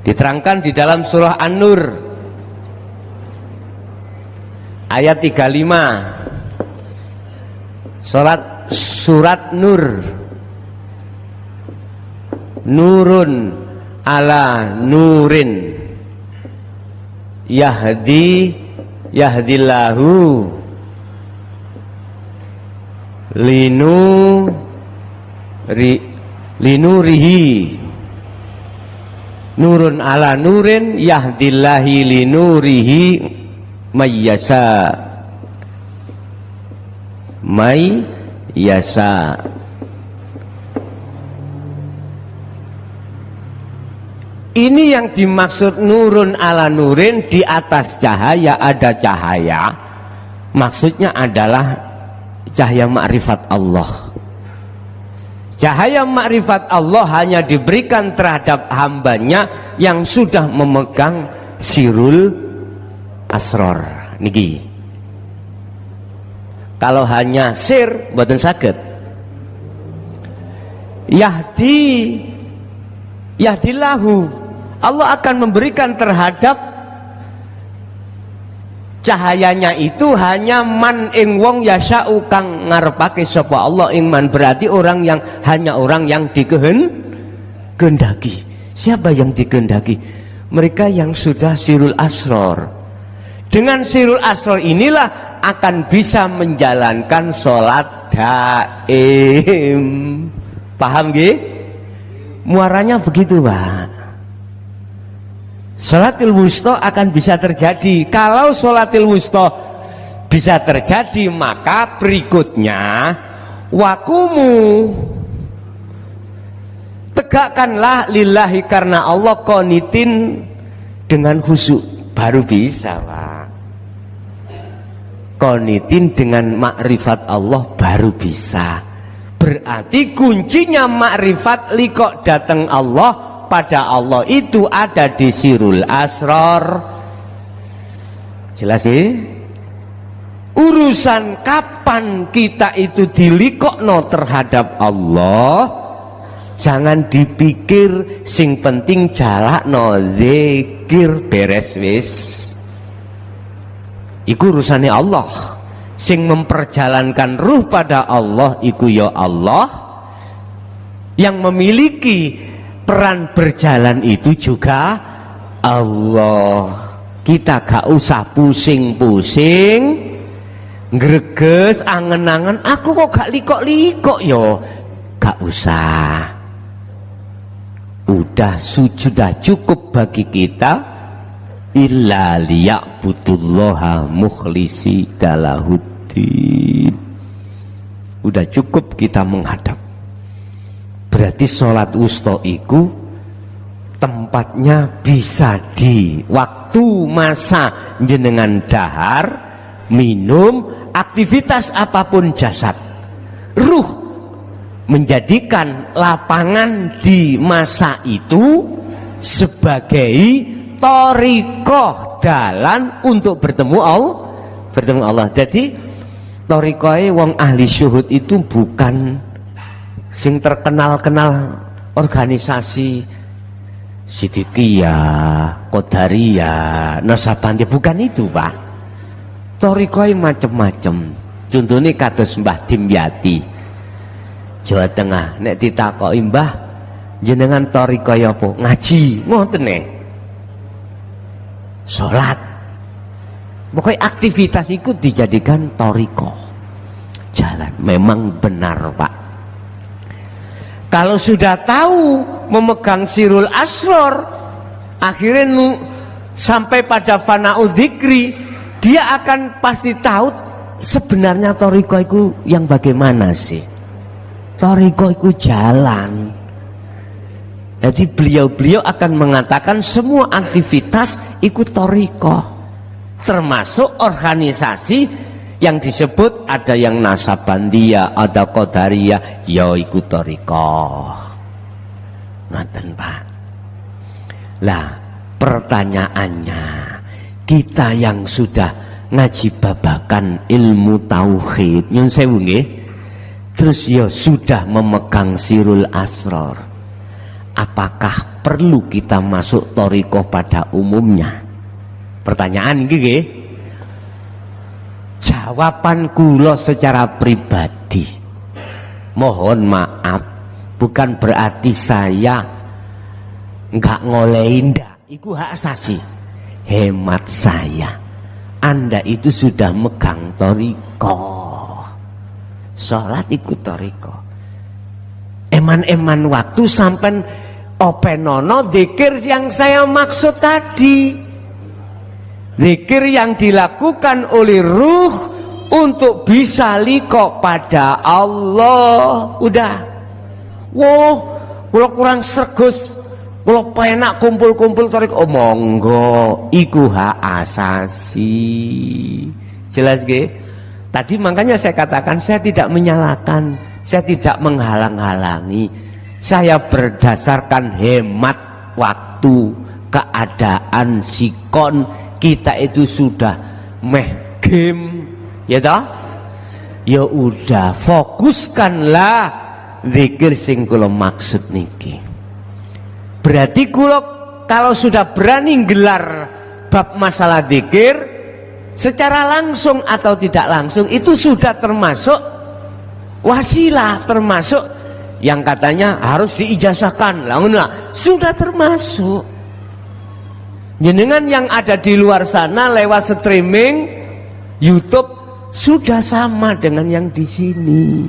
Diterangkan di dalam surah An-Nur ayat 35, surat Nur. Nurun ala nurin yahdillahu linurihi, nurun ala nurin yahdillahi linurihi mayyasa. Ini yang dimaksud nurun ala nurin, di atas cahaya ada cahaya. Maksudnya adalah cahaya makrifat Allah. Cahaya makrifat Allah hanya diberikan terhadap hambanya yang sudah memegang sirul asror niki. Kalau hanya sir mboten saged. Yahdillahu, Allah akan memberikan terhadap cahayanya itu hanya man ing wong yasa'u kang ngarepake sapa Allah ing man, berarti orang yang hanya orang yang dikehendaki. Siapa yang dikehendaki? Mereka yang sudah sirul asror. Dengan sirul asror inilah akan bisa menjalankan sholat daim. Paham nggih? Muaranya begitu, Pak. Sholatil wusta akan bisa terjadi. Kalau sholatil wusta bisa terjadi, maka berikutnya wakumu, tegakkanlah lillahi karena Allah, qanitin dengan khusyuk, baru bisa, Pak. Qanitin dengan makrifat Allah baru bisa. Berarti kuncinya makrifat likok datang Allah pada Allah itu ada di sirul asror. Jelas sih? Urusan kapan kita itu dilikokno terhadap Allah, jangan dipikir, sing penting jalakno zikir, beres wis. Iku urusane Allah. Sing memperjalankan ruh pada Allah iku ya Allah. Yang memiliki peran berjalan itu juga Allah. Kita gak usah pusing-pusing, greges, angen-angen, aku kok gak likok-likok yo. Gak usah. Sudah cukup bagi kita. Illa liya'budullaha mukhlisi dalahuddin. Udah cukup kita menghadap. Berarti sholat wusta iku tempatnya bisa di waktu masa jenengan dahar, minum, aktivitas apapun jasad. Ruh menjadikan lapangan di masa itu sebagai thariqah, dalan untuk bertemu Allah. Jadi thariqahe wong ahli syuhud itu bukan sing terkenal-kenal organisasi Sidikiyah, Qadariyah, Nasabandia, bukan itu, Pak. Thariqahe macem-macem. Contohnya kados Mbah Dimyati Jawa Tengah, nek ditakoki Mbah jenengan thariqahe apa? Ngaji, ngoten nek. Sholat, pokoknya aktivitas itu dijadikan thariqah, jalan. Memang benar, Pak. Kalau sudah tahu memegang sirul asror, akhirnya sampai pada fana'ul dzikri, dia akan pasti tahu sebenarnya thariqah itu yang bagaimana sih? Thariqah itu jalan. Jadi beliau akan mengatakan semua aktivitas ikut thariqah, termasuk organisasi yang disebut ada yang Nasabandiyah, ada Qadariyah, ya ikut thariqah. Ngoten Pak. Lah pertanyaannya, kita yang sudah ngaji babakan ilmu tauhid nyun sewu nggih, terus ya sudah memegang sirul asror, apakah perlu kita masuk thariqah pada umumnya? Pertanyaan nggih. Jawaban kula secara pribadi, mohon maaf, bukan berarti saya nggak ngolehin, ndak. Iku hak asasi. Hemat saya, Anda itu sudah megang thariqah. Sholat ikut thariqah. Eman-eman waktu sampai openono zikir yang saya maksud tadi. Zikir yang dilakukan oleh ruh untuk bisa liqa pada Allah. Udah. Wow, kalau kurang sergus, kalau penak kumpul-kumpul tarik, oh monggo, iku hak asasi. Jelas gak? Tadi makanya saya katakan saya tidak menyalahkan, saya tidak menghalang-halangi, saya berdasarkan hemat waktu, keadaan sikon kita itu sudah meh game, ya toh? Ya udah, fokuskanlah zikir sing kula maksud niki. Berarti kula kalau sudah berani gelar bab masalah zikir secara langsung atau tidak langsung itu sudah termasuk wasilah, termasuk yang katanya harus diijazahkan. Lah sudah termasuk. Jenengan yang ada di luar sana lewat streaming YouTube sudah sama dengan yang di sini.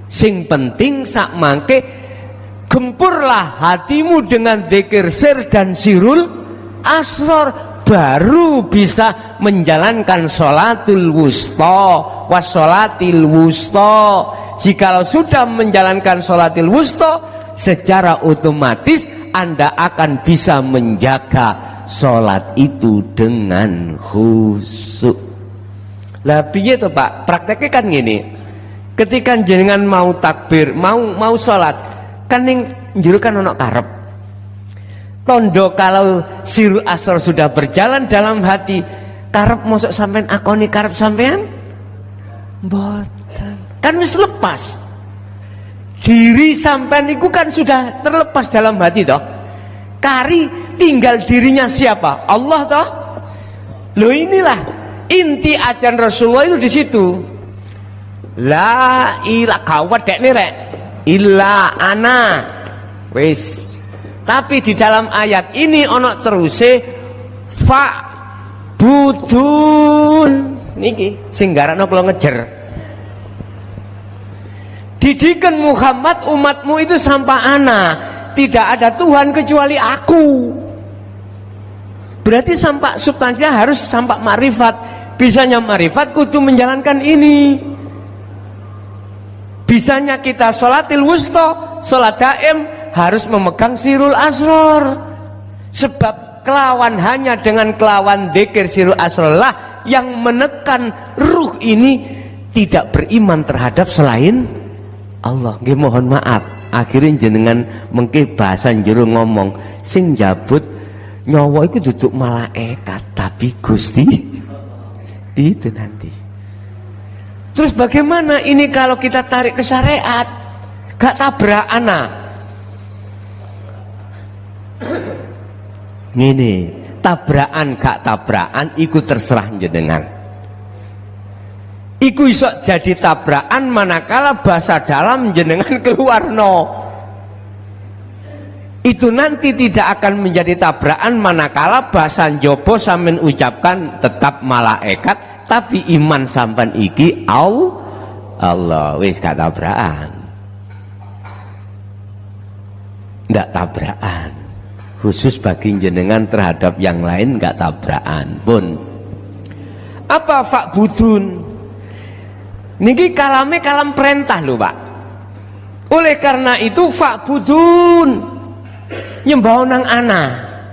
Sing penting sak mangke gempurlah hatimu dengan dzikir sir dan sirul asror, baru bisa menjalankan sholatul wusta wassolatil wusta. Jikalau sudah menjalankan sholatil wusta, secara otomatis Anda akan bisa menjaga sholat itu dengan khusyuk. Lah piye to Pak? Prakteknya kan gini. Ketika jenengan mau takbir, mau sholat, kan ning njero kan ono karep. Tondo kalau sirul asror sudah berjalan dalam hati, karep mosok sampean akoni karep sampean? Mboten. Kan wis lepas. Diri sampean itu kan sudah terlepas dalam hati toh. Kari tinggal dirinya siapa? Allah toh. Loh inilah inti ajaran Rasulullah itu di situ. La ilaha kawat dek nih rek. Illa ana. Wis. Tapi di dalam ayat ini ono teruse fa budun niki sing garane kula ngejer. Didikan Muhammad umatmu itu sampah ana, tidak ada Tuhan kecuali aku. Berarti sampah substansinya harus sampah marifat. Bisanya marifat kudu menjalankan ini. Bisanya kita sholatil wusta, sholat daim harus memegang sirul asror. Sebab kelawan hanya dengan kelawan dzikir sirul asror lah yang menekan ruh ini tidak beriman terhadap selain Allah. Nggih mohon maaf, akhirnya jenengan mengke bahasa jero ngomong sing jabut nyawa itu duduk malaikat tapi Gusti itu nanti. Terus bagaimana ini kalau kita tarik ke syariat? Gak tabrakan nah. Ngene, tabrakan gak tabrakan iku terserah jenengan. Iku iso jadi tabrakan manakala bahasa dalam jenengan keluar no. Itu nanti tidak akan menjadi tabrakan manakala bahasa njobo sampean ucapkan tetap malaikat, tapi iman sampan iki Allah wis gak tabrakan. Ndak tabrakan. Khusus bagi jenengan terhadap yang lain gak tabrakan pun. Apa fa'budun? Niki kalame kalam perintah lho Pak. Oleh karena itu fa'budun, nyembah nang ana.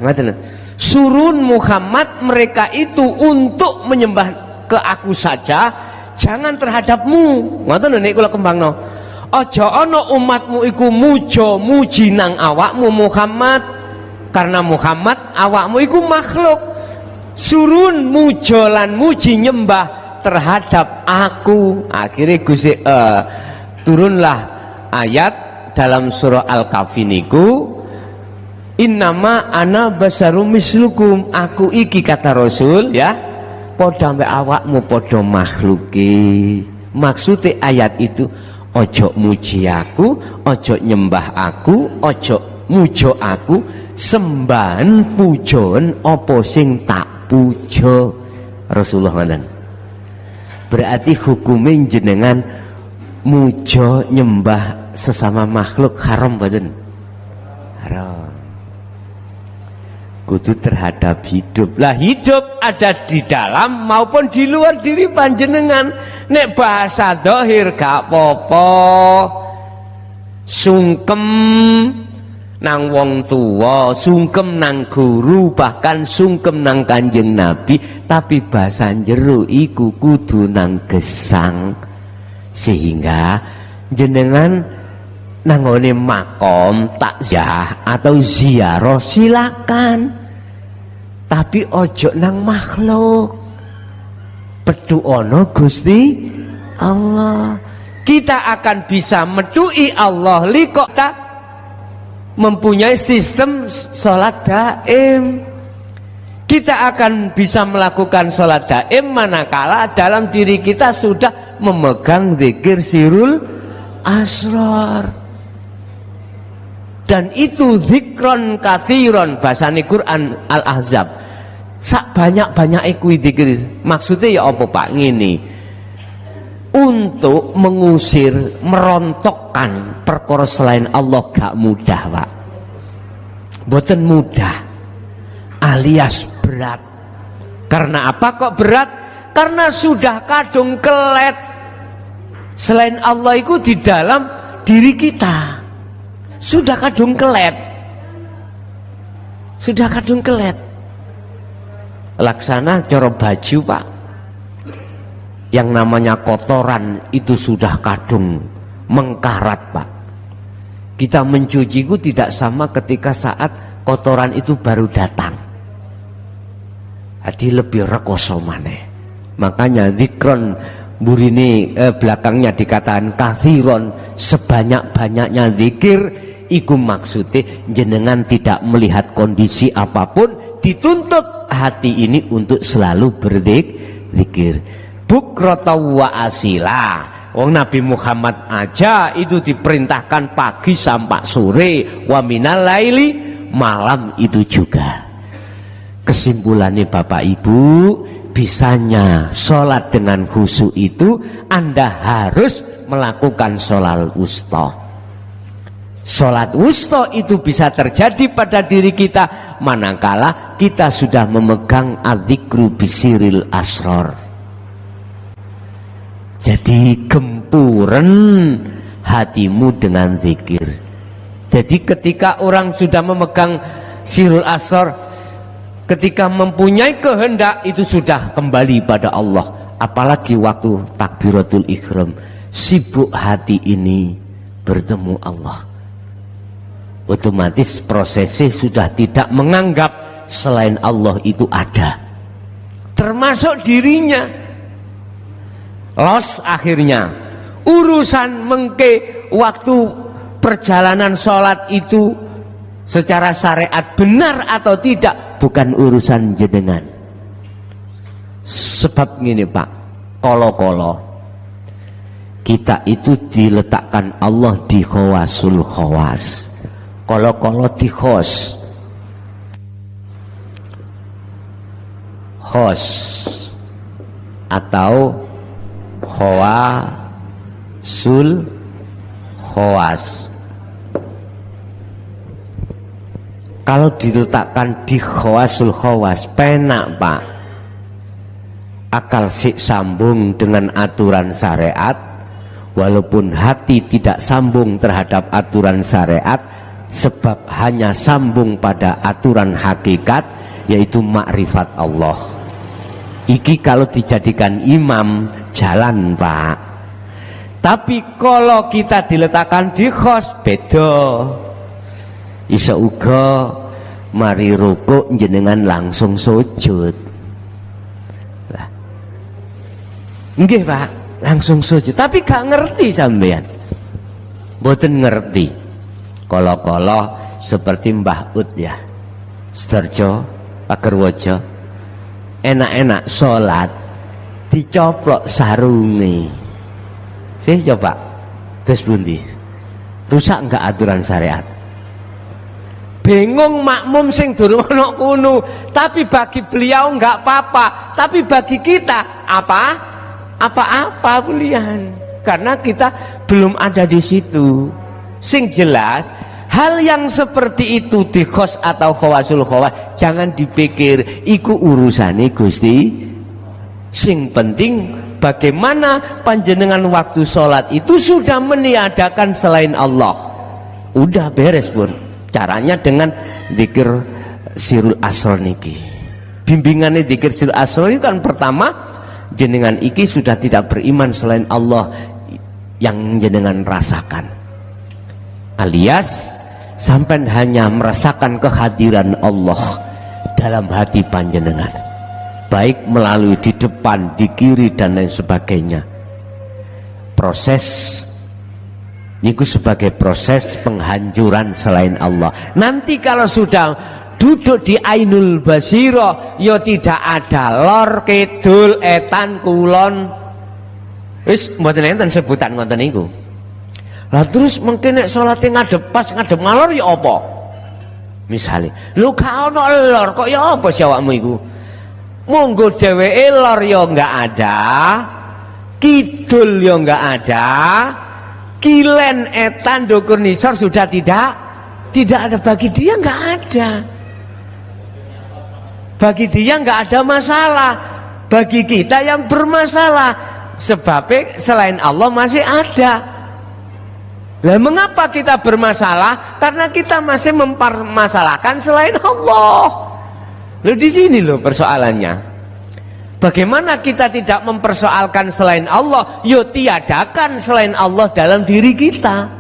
Ngaten. Surun Muhammad mereka itu untuk menyembah ke aku saja, jangan terhadapmu. Ngoten nek kula kembangno. Aja ana umatmu iku muji nang awakmu Muhammad, karena Muhammad awakmu iku makhluk. Surun mujo lan muji nyembah terhadap aku. Akhirnya Gusti turunlah ayat dalam surah Al-Kahfi niku, innama ana basarum mislukum, aku iki kata Rasul ya, padha mbek awakmu padha makhluki. Maksudnya ayat itu ojo muji aku, ojo nyembah aku, ojo mujo aku, sembahan pujon opo sing tak pujo. Rasulullah ngaten. Berarti hukumnya jenengan mujo nyembah sesama makhluk haram mboten? Haram. Kudu terhadap hidup. Lah hidup ada di dalam maupun di luar diri panjenengan. Nek bahasa dohir gak popo, sungkem nang wong tua, sungkem nang guru, bahkan sungkem nang Kanjeng Nabi, tapi bahasa jero iku kudu nang gesang. Sehingga jenengan nangone makom takziah atau ziarah silakan, tapi ojo nang makhluk. Peduono Gusti Allah. Kita akan bisa medui Allah liko tak mempunyai sistem sholat daim. Kita akan bisa melakukan sholat daim manakala dalam diri kita sudah memegang zikir sirul asrar. Dan itu zikron kathiron, bahasane Quran Al-Ahzab. Sak banyak-banyak kuwi zikir. Maksudnya ya apa Pak? Ngene. Untuk mengusir, merontokkan perkara selain Allah gak mudah, Pak. Boten mudah. Alias berat. Karena apa kok berat? Karena sudah kadung kelet. Selain Allah itu di dalam diri kita. Sudah kadung kelet. Sudah kadung kelet. Laksana cara baju Pak, yang namanya kotoran itu sudah kadung mengkarat Pak. Kita mencuci itu tidak sama ketika saat kotoran itu baru datang. Jadi lebih rekoso maneh. Makanya zikron burini belakangnya dikatakan kathiron, sebanyak-banyaknya zikir. Iku maksudnya jenengan tidak melihat kondisi apapun, dituntut hati ini untuk selalu berzikir. Bukrata wa asila. Wong Nabi Muhammad aja itu diperintahkan pagi sampai sore, wa minal laili, malam itu juga. Kesimpulannya Bapak Ibu, bisanya sholat dengan khusyuk itu Anda harus melakukan sholat wusta. Sholat wusta itu bisa terjadi pada diri kita manakala kita sudah memegang adzikru bisiril asror. Jadi gempuren hatimu dengan zikir. Jadi ketika orang sudah memegang sirul asror, ketika mempunyai kehendak itu sudah kembali pada Allah. Apalagi waktu takbiratul ihram, sibuk hati ini bertemu Allah. Otomatis prosesnya sudah tidak menganggap selain Allah itu ada, termasuk dirinya. Los akhirnya urusan mengke waktu perjalanan sholat itu secara syariat benar atau tidak bukan urusan jenengan. Sebab gini Pak, kolo-kolo kita itu diletakkan Allah di khawasul khawas. Kolo-kolo di khos atau khawasul khawas. Kalau diletakkan di khawasul khawas penak Pak. akal sambung dengan aturan syariat, walaupun hati tidak sambung terhadap aturan syariat, sebab hanya sambung pada aturan hakikat, yaitu makrifat Allah. Iki kalau dijadikan imam jalan, Pak. Tapi kalau kita diletakkan di khos, beda. Isa uga mari rukuk jenengan langsung sujud. Lah. Nggih, Pak, langsung sujud. Tapi gak ngerti sampean. Mboten ngerti. Kala-kala seperti Mbah Ud ya. Sedarjo, Pagerwaja. Enak-enak sholat dicoplok sarunge. Sih coba, terus bundi, rusak enggak aturan syariat? Bingung makmum sing durung ana kuno, tapi bagi beliau enggak apa-apa, tapi bagi kita apa-apa belian, karena kita belum ada di situ. Sing jelas hal yang seperti itu di khos atau khawasul khawas jangan dipikir iku urusane Gusti. Sing penting bagaimana panjenengan waktu sholat itu sudah meniadakan selain Allah. Udah beres pun. Caranya dengan zikir sirul asrar niki. Bimbingannya zikir sirul asrar itu kan pertama, jenengan iki sudah tidak beriman selain Allah yang jenengan rasakan. Alias sampai hanya merasakan kehadiran Allah dalam hati panjenengan, baik melalui di depan, di kiri dan lain sebagainya. Proses itu sebagai proses penghancuran selain Allah. Nanti kalau sudah duduk di Ainul Basiro, ya tidak ada lor, kidul, etan, kulon. Wis mboten enten sebutan ngoten niku. Lah terus mungkin nek salate ngadep pas ngadep ngalor ya apa? Misale, lho gak ono lor kok ya apa sih awakmu iku? Monggo dheweke lor ya enggak ada, kidul ya enggak ada, kilen etan dukur nisor sudah tidak ada, bagi dia enggak ada. Bagi dia enggak ada masalah, bagi kita yang bermasalah, sebab selain Allah masih ada. Lah mengapa kita bermasalah? Karena kita masih mempermasalahkan selain Allah. Loh di sini loh persoalannya. Bagaimana kita tidak mempersoalkan selain Allah? Yo tiadakan selain Allah dalam diri kita.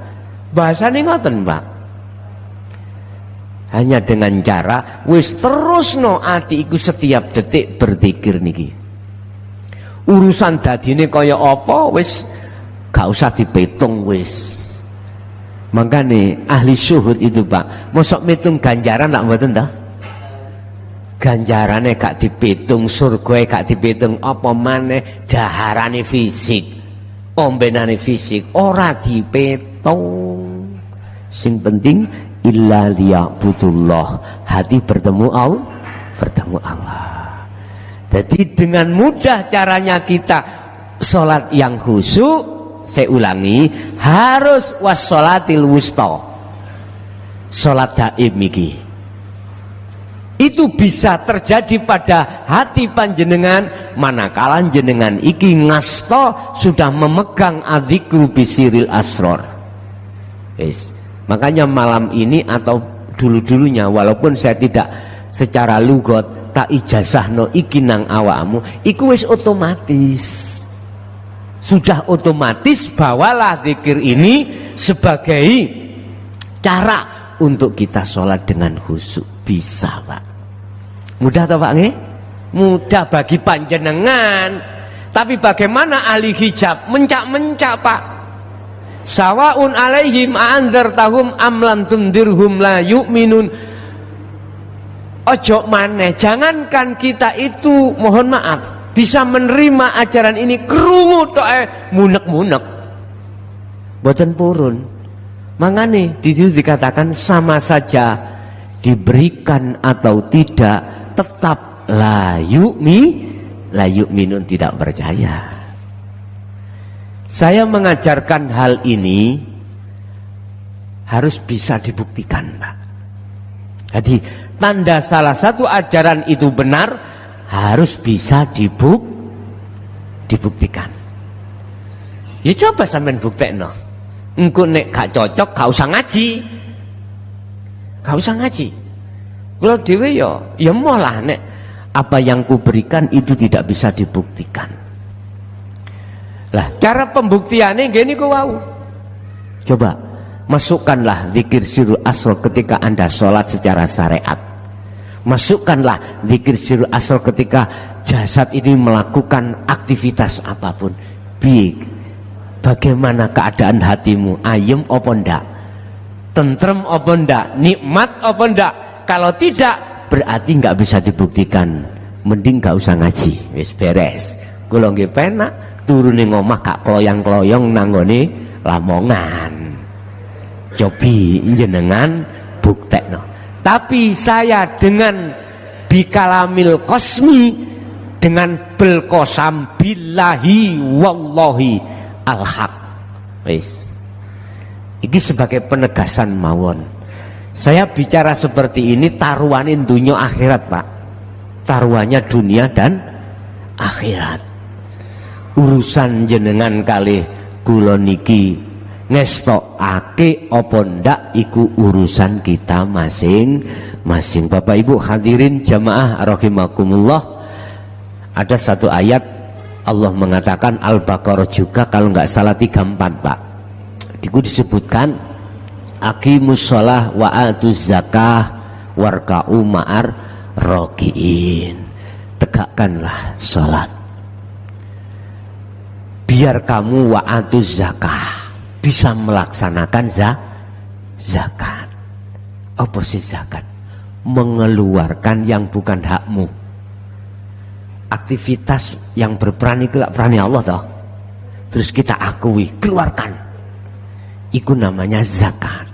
Bahasane ngoten, Pak. Hanya dengan cara wis terusno ati iku setiap detik berzikir niki. Urusan dadine kaya apa wis gak usah dipetung wis. Makanya ahli syuhud itu, Pak, mosok mitung ganjaran lak mboten ta? Ganjarane gak dipitung, surgae gak dipitung, apa maneh daharane fisik, ombenane fisik ora dipitung. Sing penting illa liya'budullah, hati bertemu Allah. Jadi dengan mudah caranya kita sholat yang khusyuk. Saya ulangi, harus wassolatil wusta, sholat daim iki. Itu bisa terjadi pada hati panjenengan manakala jenengan iki ngasto sudah memegang adzikru bisiril asror. Yes. Makanya malam ini atau dulu-dulunya, walaupun saya tidak secara lugot tak ijazahno iki nang awakmu, iku wis otomatis. Sudah otomatis bawalah zikir ini sebagai cara untuk kita sholat dengan khusyuk. Bisa, Pak. Mudah atau Pak nggih? Mudah bagi panjenengan. Tapi bagaimana ahli hijab? Mencak-mencak, Pak. Sawaun alaihim a'andzartahum am lam tundirhum la yu'minun. Ojo maneh, jangankan kita itu mohon maaf bisa menerima ajaran ini, krungu tok munek-munek boten purun. Mangane itu dikatakan sama saja diberikan atau tidak tetap la yu'minun, tidak percaya. Saya mengajarkan hal ini harus bisa dibuktikan, Pak. Jadi tanda salah satu ajaran itu benar harus bisa dibuktikan. Ya coba sampean buktekno. Engko nek gak cocok gak usah ngaji. Gak usah ngaji. Kalau dhewe ya molah nek apa yang kuberikan itu tidak bisa dibuktikan. Lah cara pembuktiannya gini ku wau. Coba masukkanlah zikir sirrul asr ketika Anda sholat secara syariat. Masukkanlah zikir sirrul asr ketika jasad ini melakukan aktivitas apapun. Bagaimana keadaan hatimu? Ayem apa ndak? Tentrem apa ndak? Nikmat apa ndak? Kalau tidak berarti nggak bisa dibuktikan. Mending nggak usah ngaji. Wis beres. Kula nggih penak turune ngomah gak kloyang-kloyong nanggone Lamongan. Cobi jenengan buktekno. Tapi saya dengan bikalamil kosmi, dengan belkosam billahi wallahi al-haq. Wis. Ini sebagai penegasan mawon. Saya bicara seperti ini taruhanin dunia akhirat, Pak. Taruhannya dunia dan akhirat. Urusan jenengan kali kula niki ngestokake apa ndak iku urusan kita masing-masing. Bapak Ibu hadirin jamaah rahimakumullah. Ada satu ayat Allah mengatakan Al-Baqarah juga kalau nggak salah 34, Pak. Itu disebutkan aqimus shalah wa atuz zakah warka'u ma'ar rakiin. Tegakkanlah salat. Biar kamu wa atuz zakah bisa melaksanakan zakat. Apa sih zakat? Mengeluarkan yang bukan hakmu. Aktivitas yang berperan itu perani Allah toh. Terus kita akui, keluarkan. Itu namanya zakat.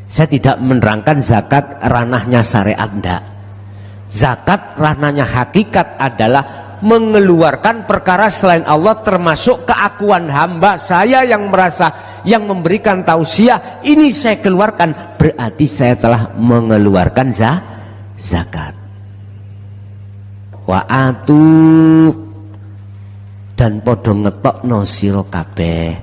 Saya tidak menerangkan zakat ranahnya syariat, enggak. Zakat ranahnya hakikat adalah mengeluarkan perkara selain Allah, termasuk keakuan hamba saya yang merasa, yang memberikan tausiah, ini saya keluarkan, berarti saya telah mengeluarkan zakat. Wa'atu dan podo ngetokno sira kabeh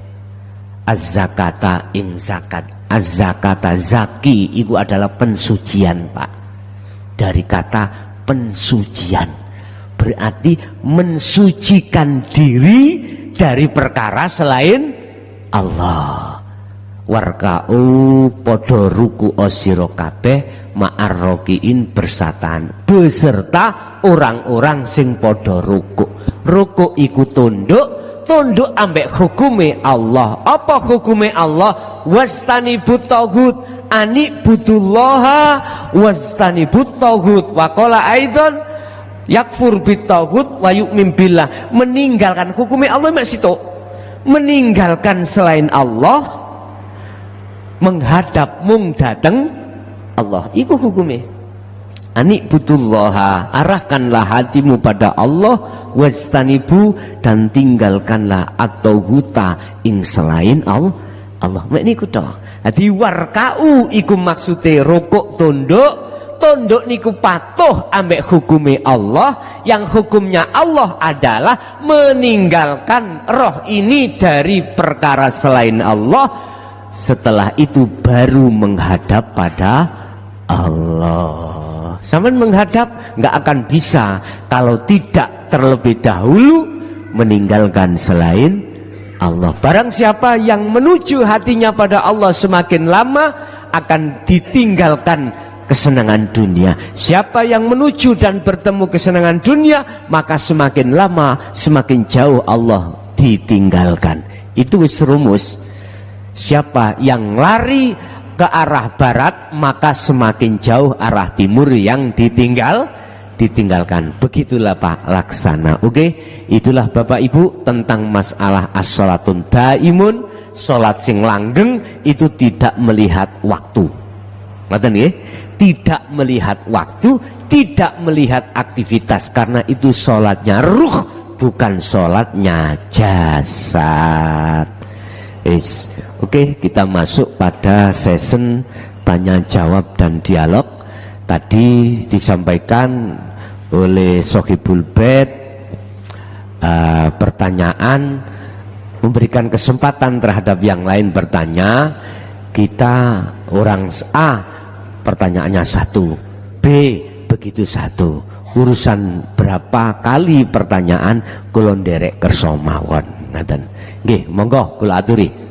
az-zakata ing zakat. Az-zakata zaki itu adalah pensucian, Pak. Dari kata pensucian berarti mensucikan diri dari perkara selain Allah. Warka'u podo ruku sira kabeh ma'ar rokiin bersatan beserta orang-orang sing podo ruku. Ruku iku tunduk ambek hukume Allah. Apa hukume Allah? Wastanibut taghut, ani butullaha wastanibut taghut. Wa qala aidan yakfur bit taghut wa yu'min billah. Meninggalkan hukume Allah mek situ. Meninggalkan selain Allah, menghadap mung dateng Allah. Iku hukume. Ani butullaha, arahkanlah hatimu pada Allah, wastanibu dan tinggalkanlah atau huta ing selain Allah. Mek niku to. Dadi warka'u iku maksude rukuk tunduk niku patuh ambek hukume Allah, yang hukumnya Allah adalah meninggalkan roh ini dari perkara selain Allah. Setelah itu baru menghadap pada Allah. Sampai menghadap nggak akan bisa kalau tidak terlebih dahulu meninggalkan selain Allah. Barang siapa yang menuju hatinya pada Allah semakin lama akan ditinggalkan kesenangan dunia. Siapa yang menuju dan bertemu kesenangan dunia, maka semakin lama semakin jauh Allah ditinggalkan. Itu wis rumus. Siapa yang lari ke arah barat, maka semakin jauh arah timur yang ditinggalkan. Begitulah Pak laksana. Oke, itulah Bapak Ibu tentang masalah as-sholatun daimun, sholat sing langgeng itu tidak melihat waktu. Ngoten nggih? Tidak melihat waktu, tidak melihat aktivitas, karena itu sholatnya ruh, bukan sholatnya jasad. Oke, kita masuk pada session tanya jawab dan dialog. Tadi disampaikan oleh Sohibul Bait pertanyaan, memberikan kesempatan terhadap yang lain bertanya. Kita orang A pertanyaannya 1, B begitu 1. Urusan berapa kali pertanyaan kula nderek kersa mawon. Ngoten. Nggih, monggo kula aturi.